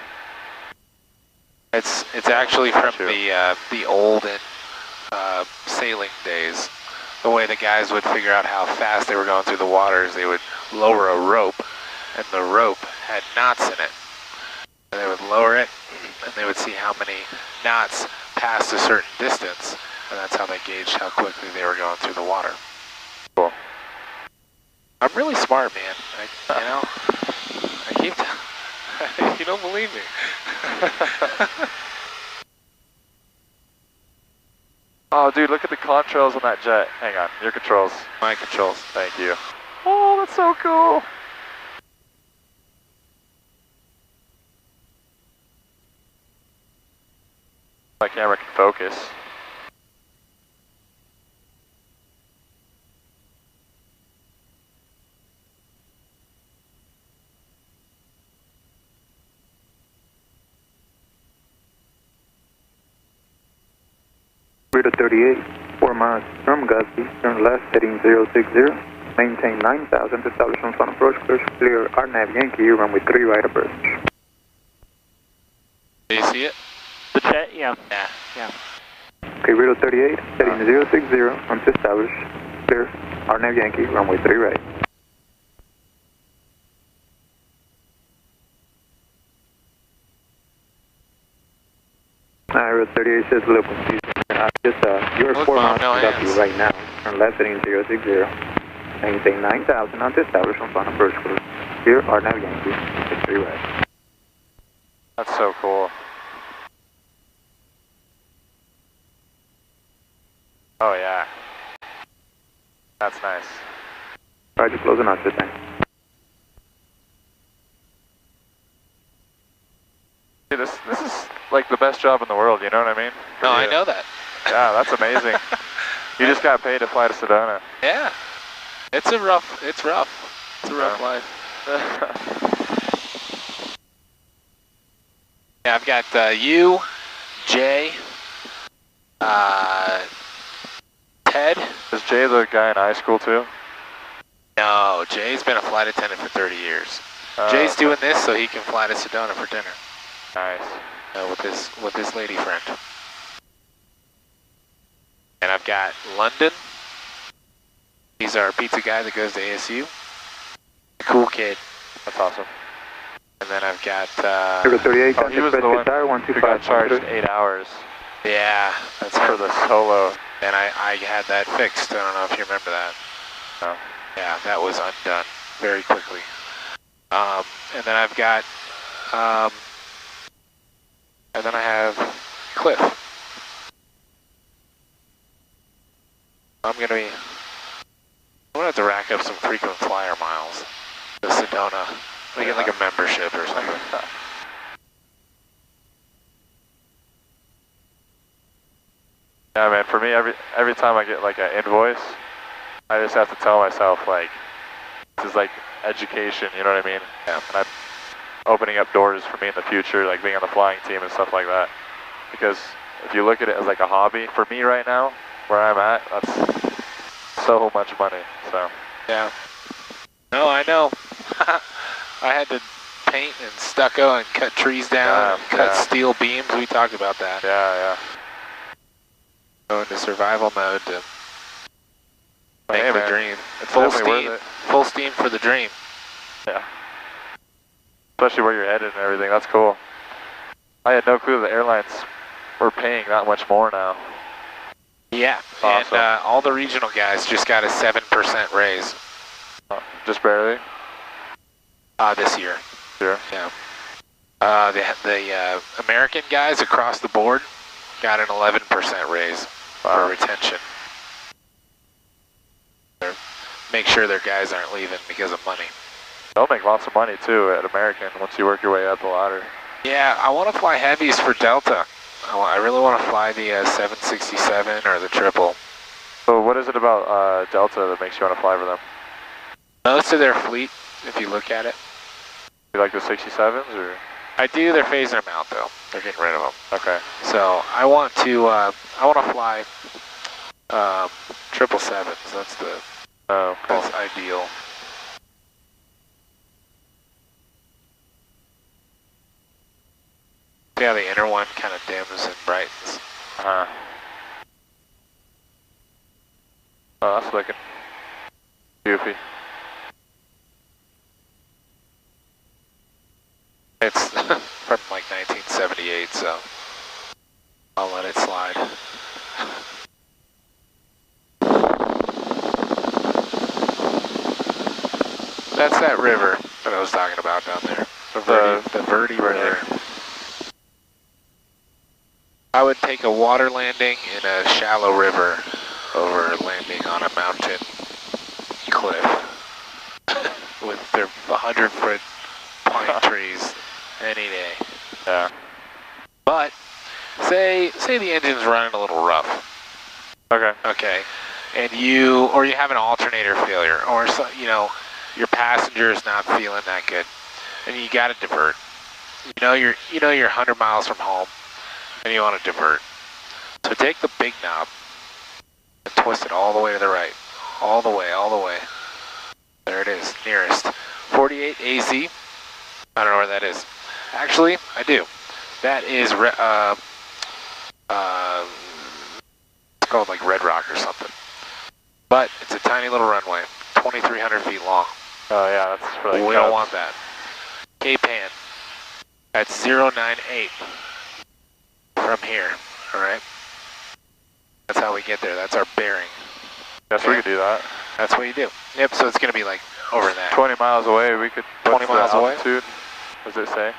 It's actually from the olden sailing days. The way the guys would figure out how fast they were going through the waters, they would lower a rope, and the rope had knots in it. And they would lower it, and they would see how many knots passed a certain distance, and that's how they gauged how quickly they were going through the water. Cool. I'm really smart, man. I keep. You don't believe me. Oh, dude, look at the contrails on that jet. Hang on, your controls. My controls. Thank you. Oh, that's so cool. My camera can focus. Radar 38, 4 miles from Gusby, turn left heading 060, maintain 9,000, establish on front approach, clear RNAV Yankee, runway 3 right approach. Do you see it? The jet, yeah. Yeah. Okay, Radar 38, heading 060, on to establish, clear RNAV Yankee, runway 3 right. Radar 38 says a little confused. You're 4 miles from Gusby right now. Turn left heading 060. Maintain 9,000 on to establish on front approach cruise. Here are now Yankee, 3 right. That's so cool. Oh yeah. That's nice. Roger, closing out this thing. Dude, this is like the best job in the world, you know what I mean? No, I know that. Yeah, that's amazing. You just got paid to fly to Sedona. Yeah. It's rough. It's a rough life. Yeah, I've got you, Jay, Ted. Is Jay the guy in high school too? No, Jay's been a flight attendant for 30 years. Jay's doing this so he can fly to Sedona for dinner. Nice. With his lady friend. And I've got London. He's our pizza guy that goes to ASU. Cool kid. That's awesome. And then I've got 038, he was the one who got charged 8 hours. Yeah, that's for the solo. And I had that fixed. I don't know if you remember that. No. Yeah, that was undone very quickly. And then I've got and then I have Cliff. I'm gonna have to rack up some frequent flyer miles to Sedona. I get like a membership or something. Yeah, man. For me, every time I get like an invoice, I just have to tell myself like, this is like education. You know what I mean? Yeah. And I'm opening up doors for me in the future, like being on the flying team and stuff like that. Because if you look at it as like a hobby, for me right now, where I'm at, that's so much money. So. Yeah. No, I know. I had to paint and stucco and cut trees down and cut steel beams. We talked about that. Yeah. Go into survival mode to make the dream. It's full definitely steam. worth it. Full steam for the dream. Yeah. Especially where you're headed and everything. That's cool. I had no clue the airlines were paying that much more now. Yeah, awesome. And all the regional guys just got a 7% raise. Just barely? This year. Sure. Yeah. The American guys across the board got an 11% raise for retention. Make sure their guys aren't leaving because of money. They'll make lots of money too at American once you work your way up the ladder. Yeah, I want to fly heavies for Delta. I really want to fly the 767 or the triple. So what is it about Delta that makes you want to fly for them? Most of their fleet, if you look at it. You like the 67s or? I do. They're phasing them out though. They're getting rid of them. Okay. So I want to fly 777s. That's the that's ideal. See how the inner one kind of dims and brightens. Oh, that's looking goofy. It's from like 1978, so I'll let it slide. That's that river that I was talking about down there. The Verde River. I would take a water landing in a shallow river over landing on a mountain cliff with their 100-foot pine trees any day. Yeah. But say the engine's running a little rough. Okay. Okay. And you have an alternator failure, or your passenger is not feeling that good, and you got to divert. You're 100 miles from home, and you want to divert. So take the big knob and twist it all the way to the right, all the way. There it is, nearest. 48 AZ. I don't know where that is. Actually, I do. That is it's called like Red Rock or something. But it's a tiny little runway, 2,300 feet long. Oh yeah, that's really We don't want that. K-Pan at 098 from here, all right? That's how we get there. That's our bearing. Yes, we could do that. That's what you do. Yep, so it's going to be like over that. 20 miles away, we could... 20 miles away? Altitude, does it say?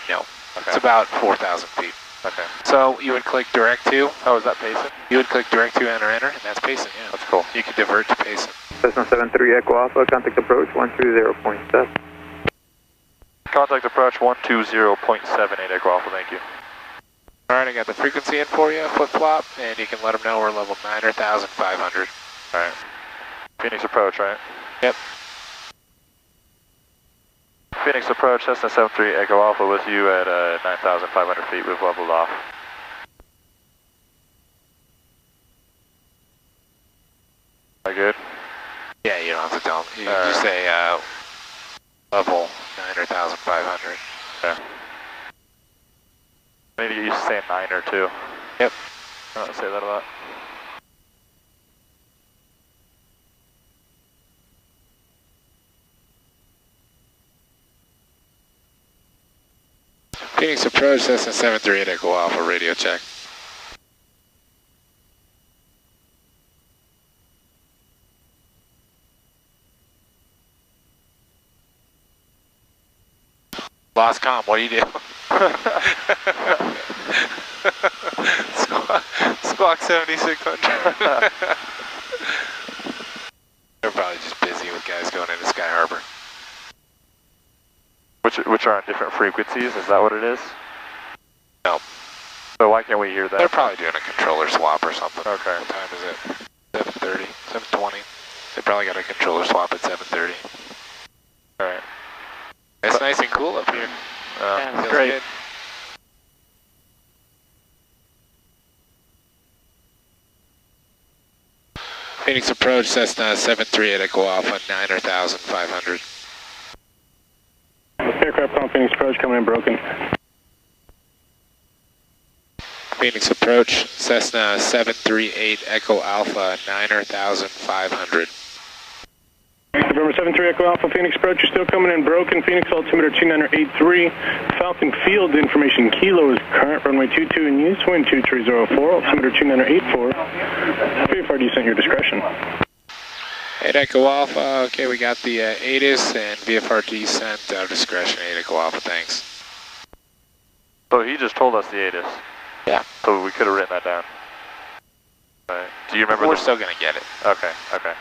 No. Okay. It's about 4,000 feet. Okay. So you would click direct to. Oh, is that pacing? You would click direct to enter, and that's pacing, yeah. That's cool. You can divert to pacing. Cessna 73 Echo Alpha, contact approach 120.7. Contact approach 120.78 Echo Alpha, thank you. Alright, I got the frequency in for you, flip-flop, and you can let them know we're level 9,500. Alright. Phoenix approach, right? Yep. Phoenix approach, Cessna 73 Echo Alpha with you at 9,500 feet. We've leveled off. Am I good? Yeah, you don't have to tell them. You just say level 9,500. Yeah. I need to get used to saying 9 or 2. Yep. I don't say that a lot. Phoenix approach, Cessna 738 Echo Alpha, radio check. Lost comm, what do you do? Squawk 7600. They're probably just busy with guys going into Sky Harbor. Which are on different frequencies, is that what it is? No. So why can't we hear that? They're probably doing a controller swap or something. Okay. What time is it? 7:30, 7:20. They probably got a controller swap at 7:30. Alright. It's nice and cool up here. Yeah, feels great. Good. Phoenix approach, Cessna 738 Echo Alpha, 9,500. Aircraft calling Phoenix approach, coming in broken. Phoenix approach, Cessna 738 Echo Alpha, 9,500. November 73 Echo Alpha, Phoenix approach, you're still coming in broken. Phoenix altimeter 2983. Falcon Field information, kilo is current, runway 22 in use, wind 2304, altimeter 2984. VPR descent your discretion. 8 Echo Alpha, okay, we got the ATIS and VFR descent, discretion, 8 Echo Alpha, thanks. So he just told us the ATIS. Yeah. So we could have written that down. Right. Do you remember? We're still going to get it. Okay, okay.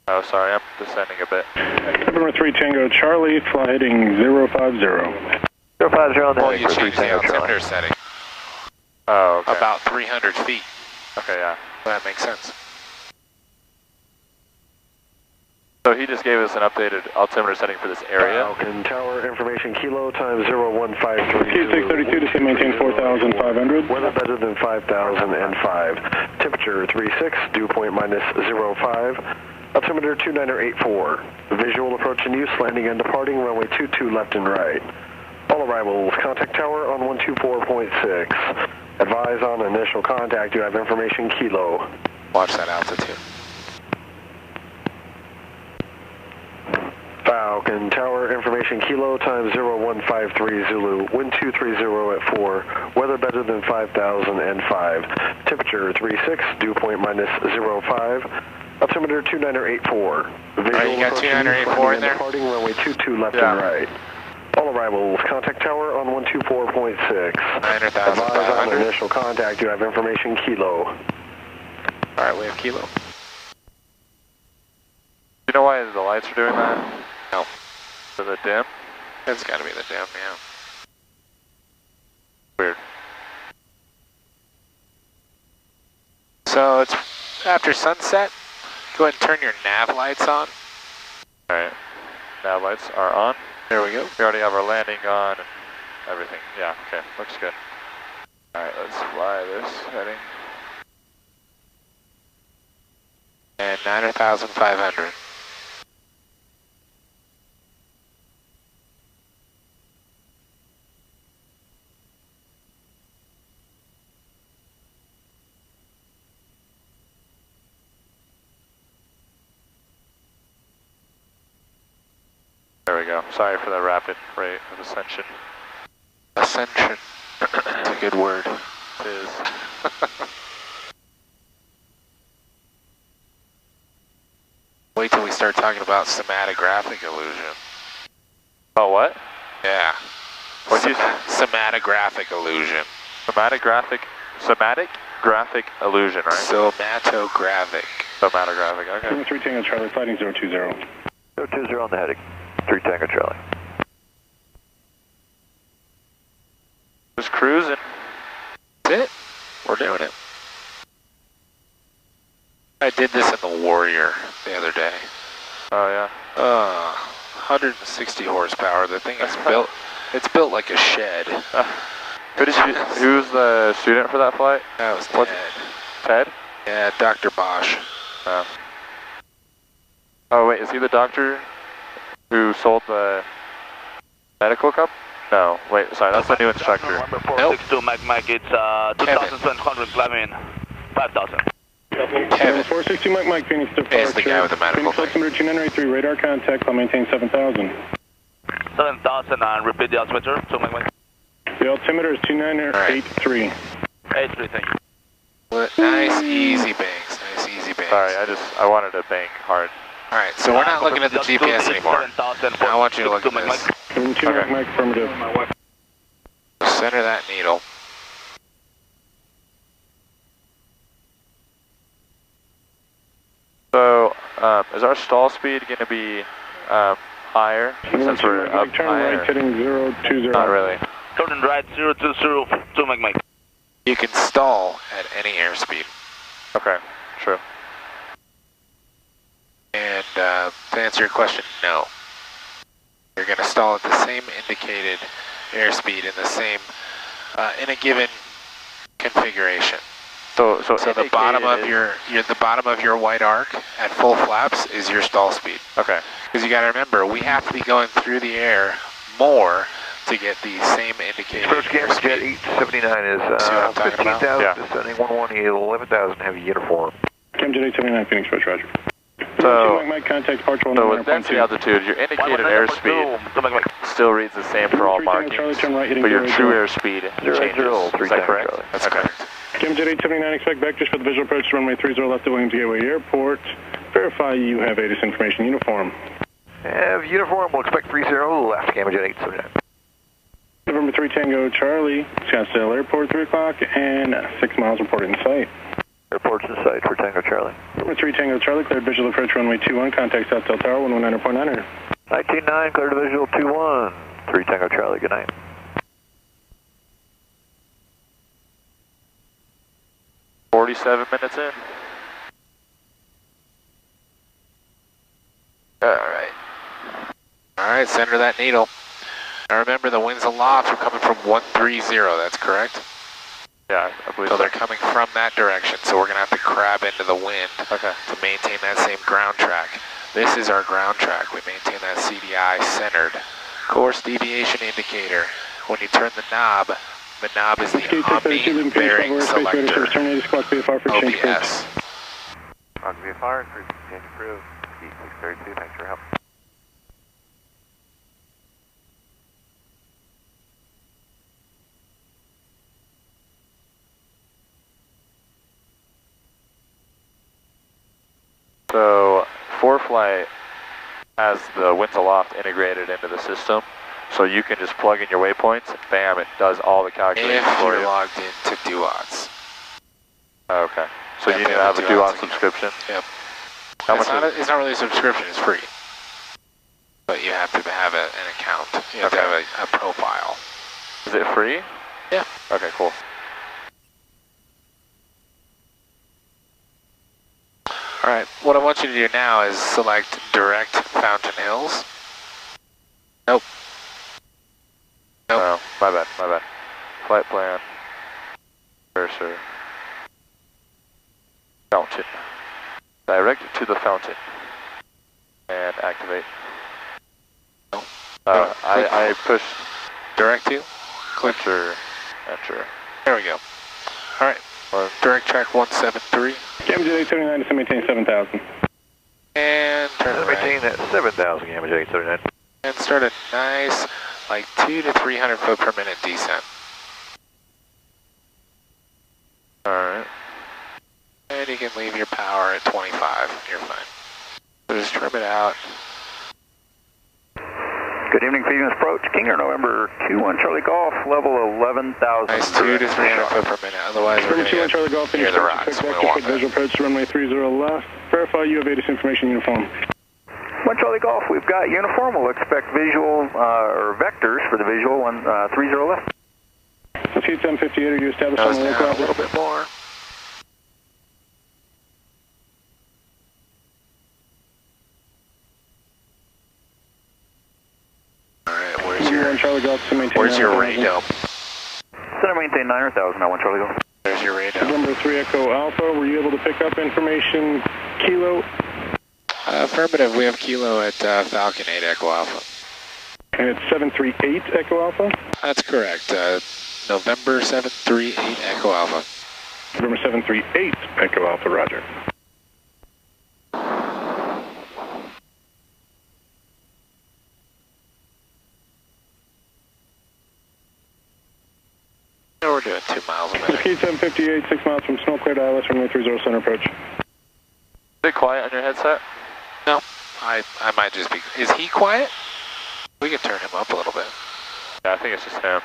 Oh, sorry, I'm descending a bit. November 3 Tango Charlie, fly heading 050. 050 on the Well, you changed the altimeter setting. Oh, okay. About 300 feet. Okay, yeah. That makes sense. So he just gave us an updated altimeter setting for this area. Falcon Tower information, kilo times 0153. Q632 to maintain 4,500. Weather better than 5,005. Temperature 36, dew point minus 05. Altimeter 2984. Visual approach in use, landing and departing, runway 22 left and right. All arrivals, contact tower on 124.6. Advise on initial contact, you have information, kilo. Watch that altitude. Falcon Tower information, kilo times 0153 Zulu, wind 230 at 4, weather better than 5,005, temperature 36, dew point minus 05, altimeter 2984. Visual you got 2984 in there? Departing runway 22 left and right. All arrivals, contact tower on 124.6. 9,500. Advise on initial contact, you have information, kilo. Alright, we have kilo. You know why the lights are doing that? No. For the dim? It's gotta be the dim, yeah. Weird. So it's after sunset. Go ahead and turn your nav lights on. Alright. Nav lights are on. There we go. We already have our landing on and everything. Yeah, okay. Looks good. Alright, let's fly this heading. And 9,500. There we go. Sorry for the rapid rate of ascension. Ascension. It's a good word. It is. Wait till we start talking about somatographic illusion. Oh, what? Yeah. What'd you say? Somatographic illusion. Somatic graphic illusion, right? Somatographic. Somatographic, okay. 3 Tango Charlie, fighting 020. 020 on the heading. 3 Tango Charlie. Just cruising. That's it. We're doing it. I did this in the Warrior the other day. Oh yeah. 160 horsepower. The thing is built. It's built like a shed. Who's the student for that flight? That was Ted. Ted? Yeah, Dr. Bosch. Oh wait, is he the doctor who sold the medical cup? No, wait, sorry, that's the new instructor. Nope. 62 Mike, it's 2,700 climbing, 5,000. Kevin. 460 Mike, Phoenix departure. He's the guy with the medical Phoenix altimeter 2983, radar contact, I'll maintain 7,000. 7,000 and repeat the altimeter, 2 Mike. The altimeter is 2983. Right. 83, thank you. Nice, easy bangs. Nice, easy bangs. Sorry, I wanted to bang hard. Alright, so we're not looking at the GPS anymore. Now I want you to look at this. 72 Mike, affirmative. Center that needle. So, is our stall speed going to be higher since we're up turn higher? right, heading 020. Not really. Turning right, 020, 2 Mike. You can stall at any airspeed. Okay, true. And to answer your question, no. You're going to stall at the same indicated airspeed in the same, in a given configuration. So the bottom of the bottom of your white arc at full flaps is your stall speed. Okay. Because you got to remember, we have to be going through the air more to get the same indicated First camera jet airspeed. 879 is 15,000 descending 118, 11,000 heavy uniform. Cam jet 879 Phoenix Approach, roger. So, Mike, contact departure so with density altitude, your indicated airspeed still reads the same for all markings, but your true airspeed changes. Is that correct? That's correct. Cam jet 879, expect vectors for the visual approach to runway 30 left of Williams Gateway Airport. Verify you have ATIS information uniform. Have uniform, we'll expect 30 left, Cam jet 879. November 3 Tango Charlie, Scottsdale Airport, 3 o'clock, and 6 miles reported in sight. Airport's in sight for Tango Charlie. November 3 Tango Charlie, cleared visual approach runway 21, contact Southdale Tower, 119.9er. 199, cleared to visual 21, 3 Tango Charlie, good night. $47 minutes in. Alright, center that needle. Now remember, the winds aloft are coming from 130, that's correct? Yeah, I believe so. They're coming from that direction, so we're going to have to crab into the wind to maintain that same ground track. This is our ground track. We maintain that CDI centered. Course deviation indicator. When you turn the knob is the Omni bearing selector. OBS. Roger VFR, frequency approved. T632, thanks for your help. So, ForeFlight has the winds aloft integrated into the system, so you can just plug in your waypoints and bam, it does all the calculations if for you're you. logged into Duots. Oh, okay. So you need to have a Duot subscription? Yep. How much it's not really a subscription, it's free. But you have to have an account. You have to have a profile. Is it free? Yeah. Okay, cool. Alright, what I want you to do now is select direct Fountain Hills. Nope. Oh, my bad. Flight plan. Cursor. Fountain. Direct to the fountain. And activate. No. I pushed direct to? Click. Enter. There we go. Alright. Direct track 173. Cam jet 879 to maintain 7,000. And turn right. Maintain that 7,000, Cam jet 879. And start a nice, like 200 to 300 foot per minute descent. Alright. And you can leave your power at 25. You're fine. So just trim it out. Good evening, Phoenix Approach. Kinger, November 21 Charlie Golf, level 11,000. Nice 200 to 300 foot per minute. Otherwise, we're going to get Charlie Golf, near the rocks. We don't want that. Visual approach to runway 30 left. Verify you have ATIS information uniform. 1 Charlie Golf, we've got uniform. We'll expect visual or vectors for the visual 30 left. Mesquite 758, are you established on the local? A little bit more. Alright, where's your radome? Center maintain 9,000, now 1 Charlie Golf. There's your radome. Number 3 Echo Alpha, were you able to pick up information Kilo? Affirmative, we have Kilo at Falcon 8 Echo Alpha. And it's 738 Echo Alpha? That's correct. November 738 Echo Alpha. November 738 Echo Alpha, roger. We're doing 2 miles a minute. Mesquite 758, 6 miles from Snow Cleared ILS, runway 30 center approach. Is it quiet on your headset? No, I might just be. Is he quiet? We can turn him up a little bit. Yeah, I think it's just him.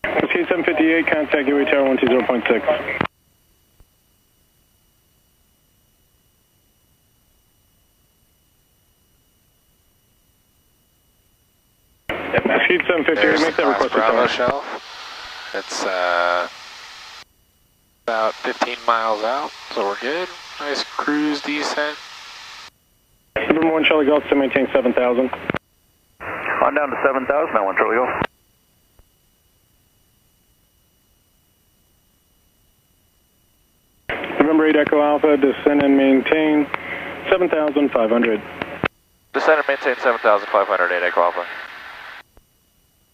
Mesquite 758, contact Gateway Tower 120.6. Mesquite 758, make that request. Bravo shelf. It's about 15 miles out, so we're good. Nice cruise descent. Number 1 Charlie Golf to maintain 7,000. On down to 7,000, now 1 Charlie Golf. November 8 Echo Alpha, descend and maintain 7,500. Descend and maintain 7,500, 8 Echo Alpha.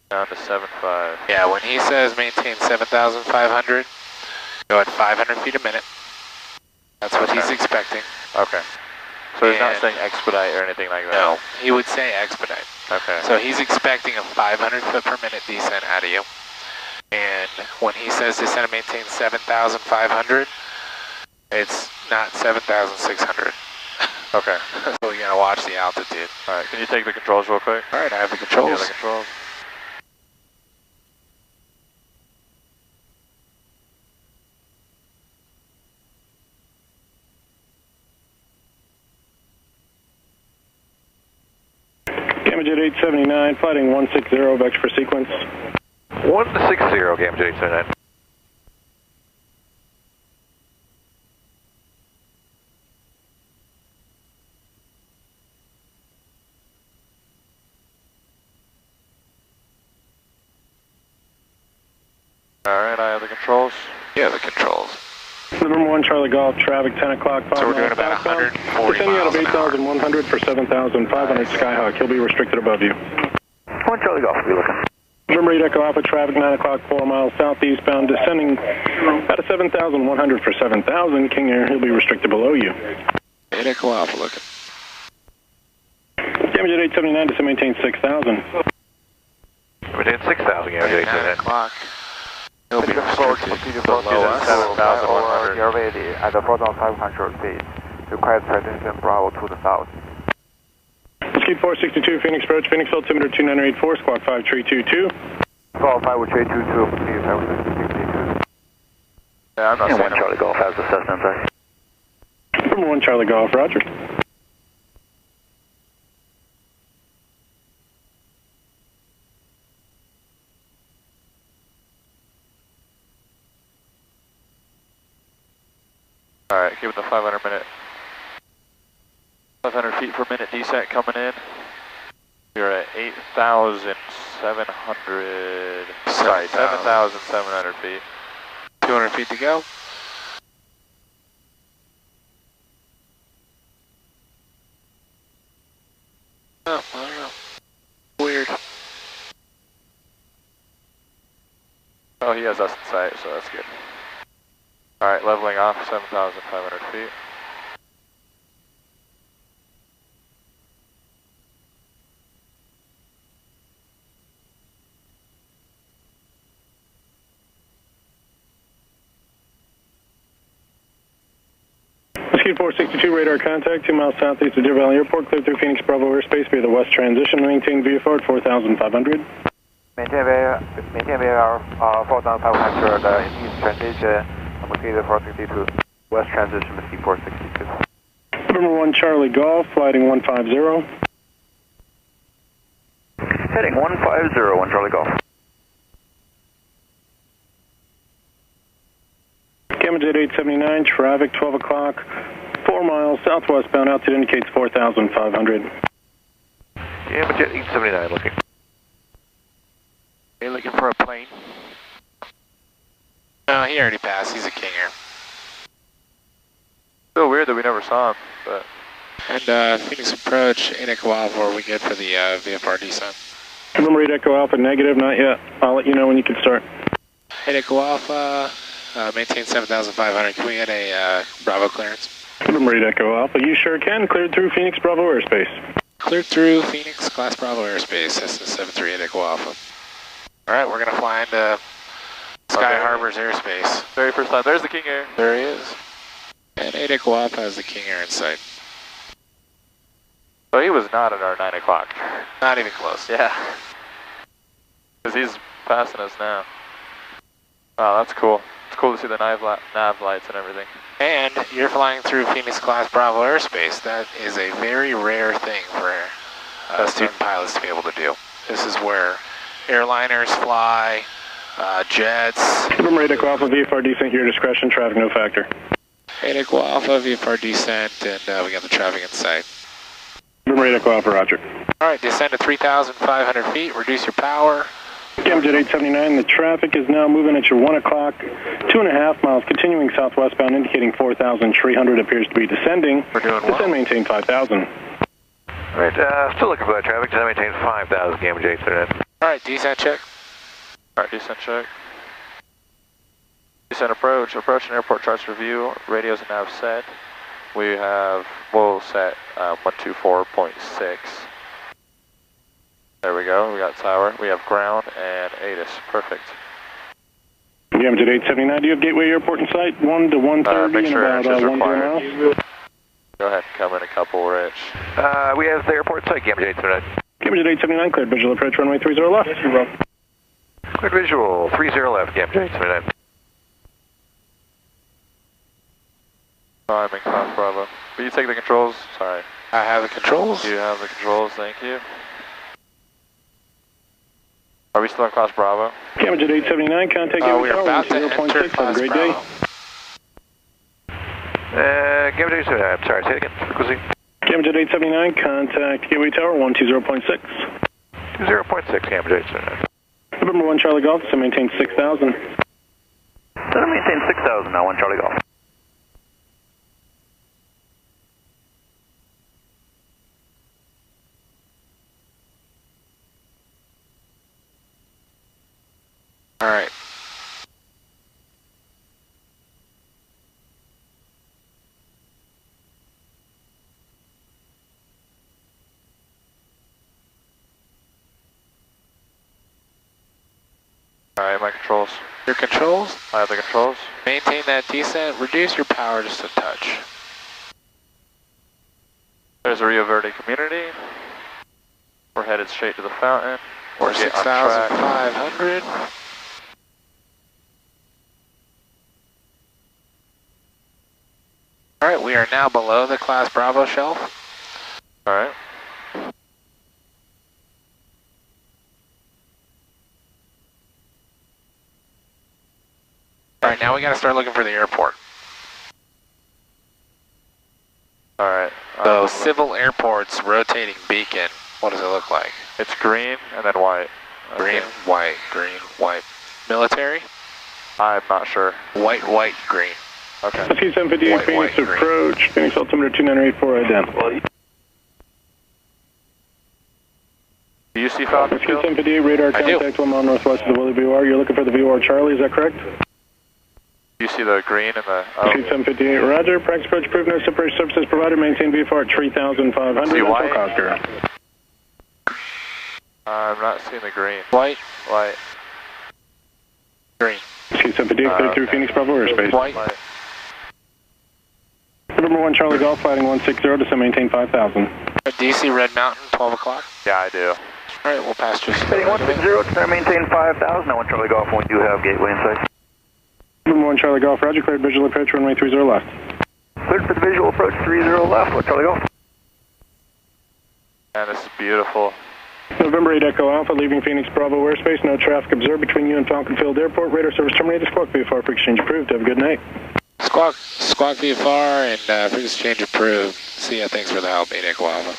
Down to 7.5. Yeah, when he says maintain 7,500, go at 500 feet a minute. That's what he's expecting. Okay. So he's not saying expedite or anything like that? No, he would say expedite. Okay. So he's expecting a 500 foot per minute descent out of you. And when he says descend and maintain 7,500, it's not 7,600. Okay. So we gotta watch the altitude. Alright, can you take the controls real quick? Alright, I have the controls. Yeah, the controls. Gammajet 879, fighting 160, vector for sequence. 160, Gammajet 879. Alright, I have the controls. Yeah, the controls. Number 1 Charlie Golf, traffic 10 o'clock, 5 So we're doing about 140 miles an hour. Descending out of 8,100 for 7,500 Skyhawk. He'll be restricted above you. 1 Charlie Golf, be looking. November 8 Echo Alpha, traffic 9 o'clock, 4 miles southeastbound, descending out of 7,100 for 7,000 King Air. He'll be restricted below you. 8 Echo Alpha looking. Gammajet 879 to maintain 6,000. Maintain 6,000, Gammajet 9 879. o'clock. He'll be restricted below us. 7,100. You're ready at 4,500 feet. Required pretension Bravo to the south. Mesquite 462, Phoenix approach, Phoenix altimeter 2984, squawk 5322. Squawk 5322, please have 662. Yeah, I'm not and saying 1 Charlie Golf has the Cessna inside. Number 1 Charlie Golf, roger. Alright, give it the 500 feet per minute descent coming in. You're at 8,700, sorry, 7,700 feet. 200 feet to go. Oh, I don't know. Weird. Oh, he has us in sight, so that's good. Alright, leveling off 7,500 feet. Mesquite 462, radar contact, 2 miles southeast of Deer Valley Airport, clear through Phoenix Bravo airspace via the west transition, maintain VFR at 4,500. Maintain VFR 4,500 east transition, Mesquite 462, west transition, Mesquite 462. November 1 Charlie Golf, flighting 150. Heading 150, 1 Charlie Golf. Gamma Jet 879, traffic 12 o'clock, 4 miles southwestbound, altitude indicates 4,500. Gamma Jet 879 looking. Are you looking for a plane? No, he already passed. He's a King Air. Still weird that we never saw him, but... And Phoenix approach, 8 Echo Alpha, are we good for the VFR descent? November 8 Echo Alpha, negative, not yet. I'll let you know when you can start. 8 Echo Alpha, maintain 7,500. Can we get a Bravo clearance? November 8 Echo Alpha, you sure can. Cleared through Phoenix Bravo airspace. Cleared through Phoenix, Class Bravo airspace, Cessna 738 Echo Alpha. Alright, we're going to fly into Sky Harbor's airspace. Very first time. There's the King Air. There he is. And 8 Echo Alpha has the King Air in sight. So he was not at our 9 o'clock. Not even close. Yeah. Because he's passing us now. Wow, that's cool. It's cool to see the nav lights and everything. And you're flying through Phoenix Class Bravo airspace. That is a very rare thing for student pilots to be able to do. This is where airliners fly, jets. November 8 Echo Alpha, VFR descent, your discretion, traffic no factor. 8 Echo Alpha, VFR descent, and we got the traffic in sight. November 8 Echo Alpha, roger. Alright, descend to 3,500 feet, reduce your power. Gamma Jet 879, the traffic is now moving at your 1 o'clock, 2.5 miles, continuing southwestbound, indicating 4,300, appears to be descending. We're doing well. Descend, maintain 5,000. Alright, still looking for that traffic, descend, maintain 5,000, Gamma Jet 879. Alright, descent check. Alright, descent check. Descent approach, approach and airport charts review, radios and nav set. We'll set 124.6. There we go, we got tower, we have ground and ATIS, perfect. Gamma Jet 879, do you have Gateway Airport in sight? 1 to 130 make sure and about 1 miles? Go ahead and come in a couple, Rich. We have the airport in sight, Gamma Jet 879. Gamma Jet 879, cleared visual approach, runway 30 left. Yes, you're up. Cleared visual, 30 left, Gamma Jet 879. I'm in Class Bravo. Will you take the controls? Sorry. I have the controls. You have the controls, thank you. Are we still in Class Bravo? Gamma Jet 879, contact Gateway we are about to enter Class great Bravo. Gamma Jet 879, I'm sorry, say it again, frequency. Gamma Jet 879, contact Gateway Tower 120.6. 20.6, Gamma Jet 879. November 1 Charlie Golf, so maintain 6,000. So maintain 6,000 now, 1 Charlie Golf. Alright. Alright, my controls. Your controls? I have the controls. Maintain that descent, reduce your power just a touch. There's a Rio Verde community. We're headed straight to the fountain. We're 6,500. Alright, we are now below the Class Bravo shelf. Alright. Alright, now we gotta start looking for the airport. Alright. So, civil airport's rotating beacon, what does it look like? It's green and then white. Green, white, green, white. Military? I'm not sure. White, white, green. Okay. C172, Phoenix approach, Phoenix altimeter 2984, idem. Do you see Falcon still? C178, radar contact 1 mile northwest of the VPBAR. You're looking for the VPR Charlie, is that correct? Do you see the green and the... C178, roger. Practice approach approved, no separation services provided. Maintain VFR at 3,500. See white? Oscar. I'm not seeing the green. White? White. Green. C178, clear through Phoenix Bravo airspace. White. November 1 Charlie Golf, flighting 160, descend maintain 5,000. DC Red Mountain, 12 o'clock? Yeah, I do. Alright, we'll pass just... Heading 160, descend maintain 5,000, now 1 Charlie Golf, and we do have gateway in sight. November 1 Charlie Golf, roger, cleared visual approach, runway 30 left. Cleared for the visual approach 30 left. What's Charlie go? Man, this is beautiful. November 8 Echo Alpha, leaving Phoenix Bravo airspace. No traffic observed between you and Falcon Field Airport. Radar service terminated. Squawk VFR for exchange approved. Have a good night. Squawk VFR and for exchange approved. See ya, thanks for the help, 8 Echo Alpha.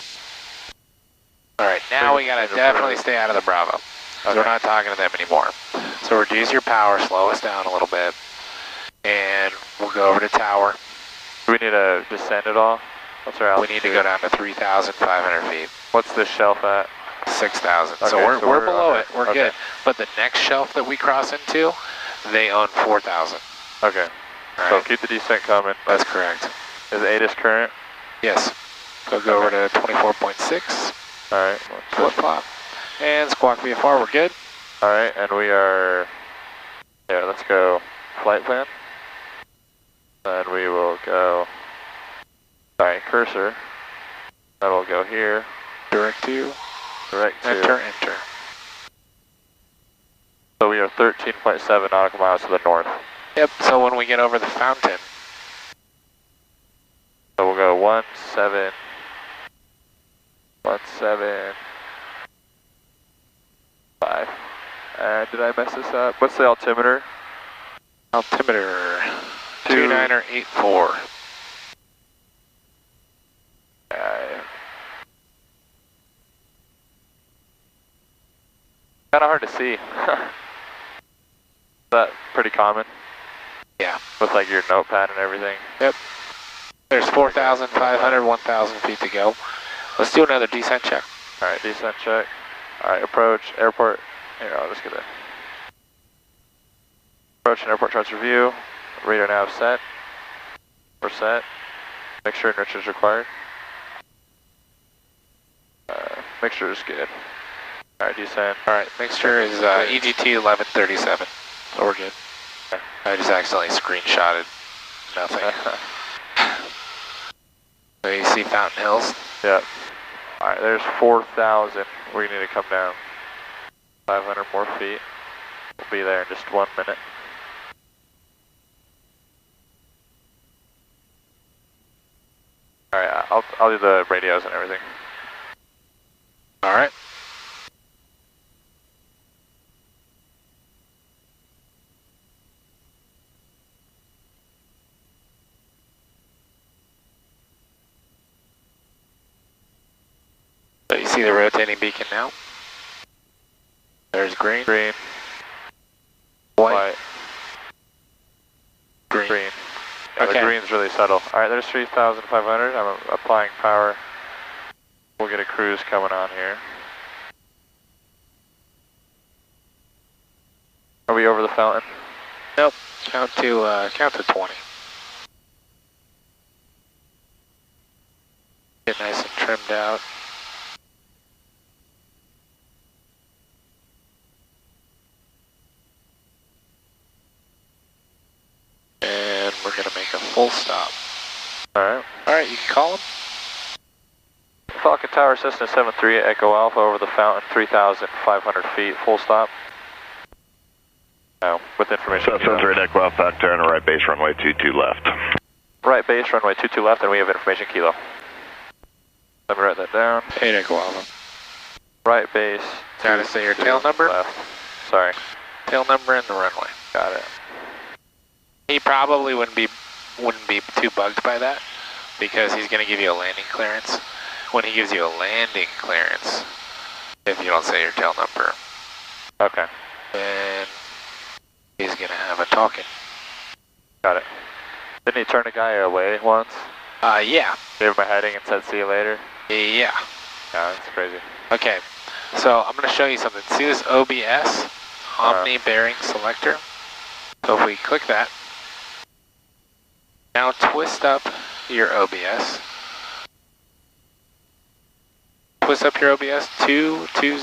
Alright, now we gotta definitely stay out of the Bravo. We're not talking to them anymore. So reduce your power, slow us down a little bit, and we'll go over to tower. Do we need to descend at all? What's our altitude? We need to go down to 3,500 feet. What's this shelf at? 6,000. Okay, so we're below okay. it. We're good. But the next shelf that we cross into, they own 4,000. Okay. Right. So keep the descent coming. That's correct. Is ATIS current? Yes. So go over to 24.6. Alright. Flip flop. And squawk VFR, we're good. Alright, and we are, yeah, let's go flight plan. Then we will go, sorry, cursor. Then we'll go here. Direct to. Direct to. Enter. So we are 13.7 nautical miles to the north. Yep, so when we get over the fountain. So we'll go 175. And did I mess this up? What's the altimeter? Altimeter 2984. Kind of hard to see. Is that pretty common? Yeah. With like your notepad and everything? Yep. There's 4,500, 1,000 feet to go. Let's do another descent check. Alright, descent check. Alright, approach, airport. Here, I'll just get it. Approach and airport charts review. Radar nav set. We're set. Make sure enricher is required. Mixture is good. Alright, descent. Alright, mixture is EGT 1137. So we're good. Okay. I just accidentally screenshotted nothing. So you see Fountain Hills? Yep. Alright, there's 4,000. We need to come down 500 more feet. We'll be there in just 1 minute. Alright, I'll do the radios and everything. Alright. So you see the rotating beacon now? There's green. Green. White. Green. Yeah, Okay. the green's really subtle. Alright, there's 3,500. I'm applying power. We'll get a cruise coming on here. Are we over the fountain? Nope. Count to 20. Get nice and trimmed out. And we're going to make a full stop. Alright. Alright, you can call them. Falcon Tower, Cessna 73 Echo Alpha over the fountain, 3,500 feet, full stop. No, with information. Cessna 73 Echo Alpha, back turn, right base runway 22 left. Right base, runway 22 left, and we have information kilo. Let me write that down. 8 Echo Alpha. Right base. Gotta say your tail number? Left. Sorry. Tail number and the runway. Got it. He probably wouldn't be too bugged by that because he's going to give you a landing clearance. When he gives you a landing clearance, if you don't say your tail number, okay, then he's going to have a talking. Got it. Didn't he turn a guy away once? Yeah. Gave him a heading and said, see you later? Yeah. Yeah, that's crazy. Okay, so I'm going to show you something. See this OBS, Omni Bearing Selector? So if we click that, now twist up your OBS. Twist up your OBS 220.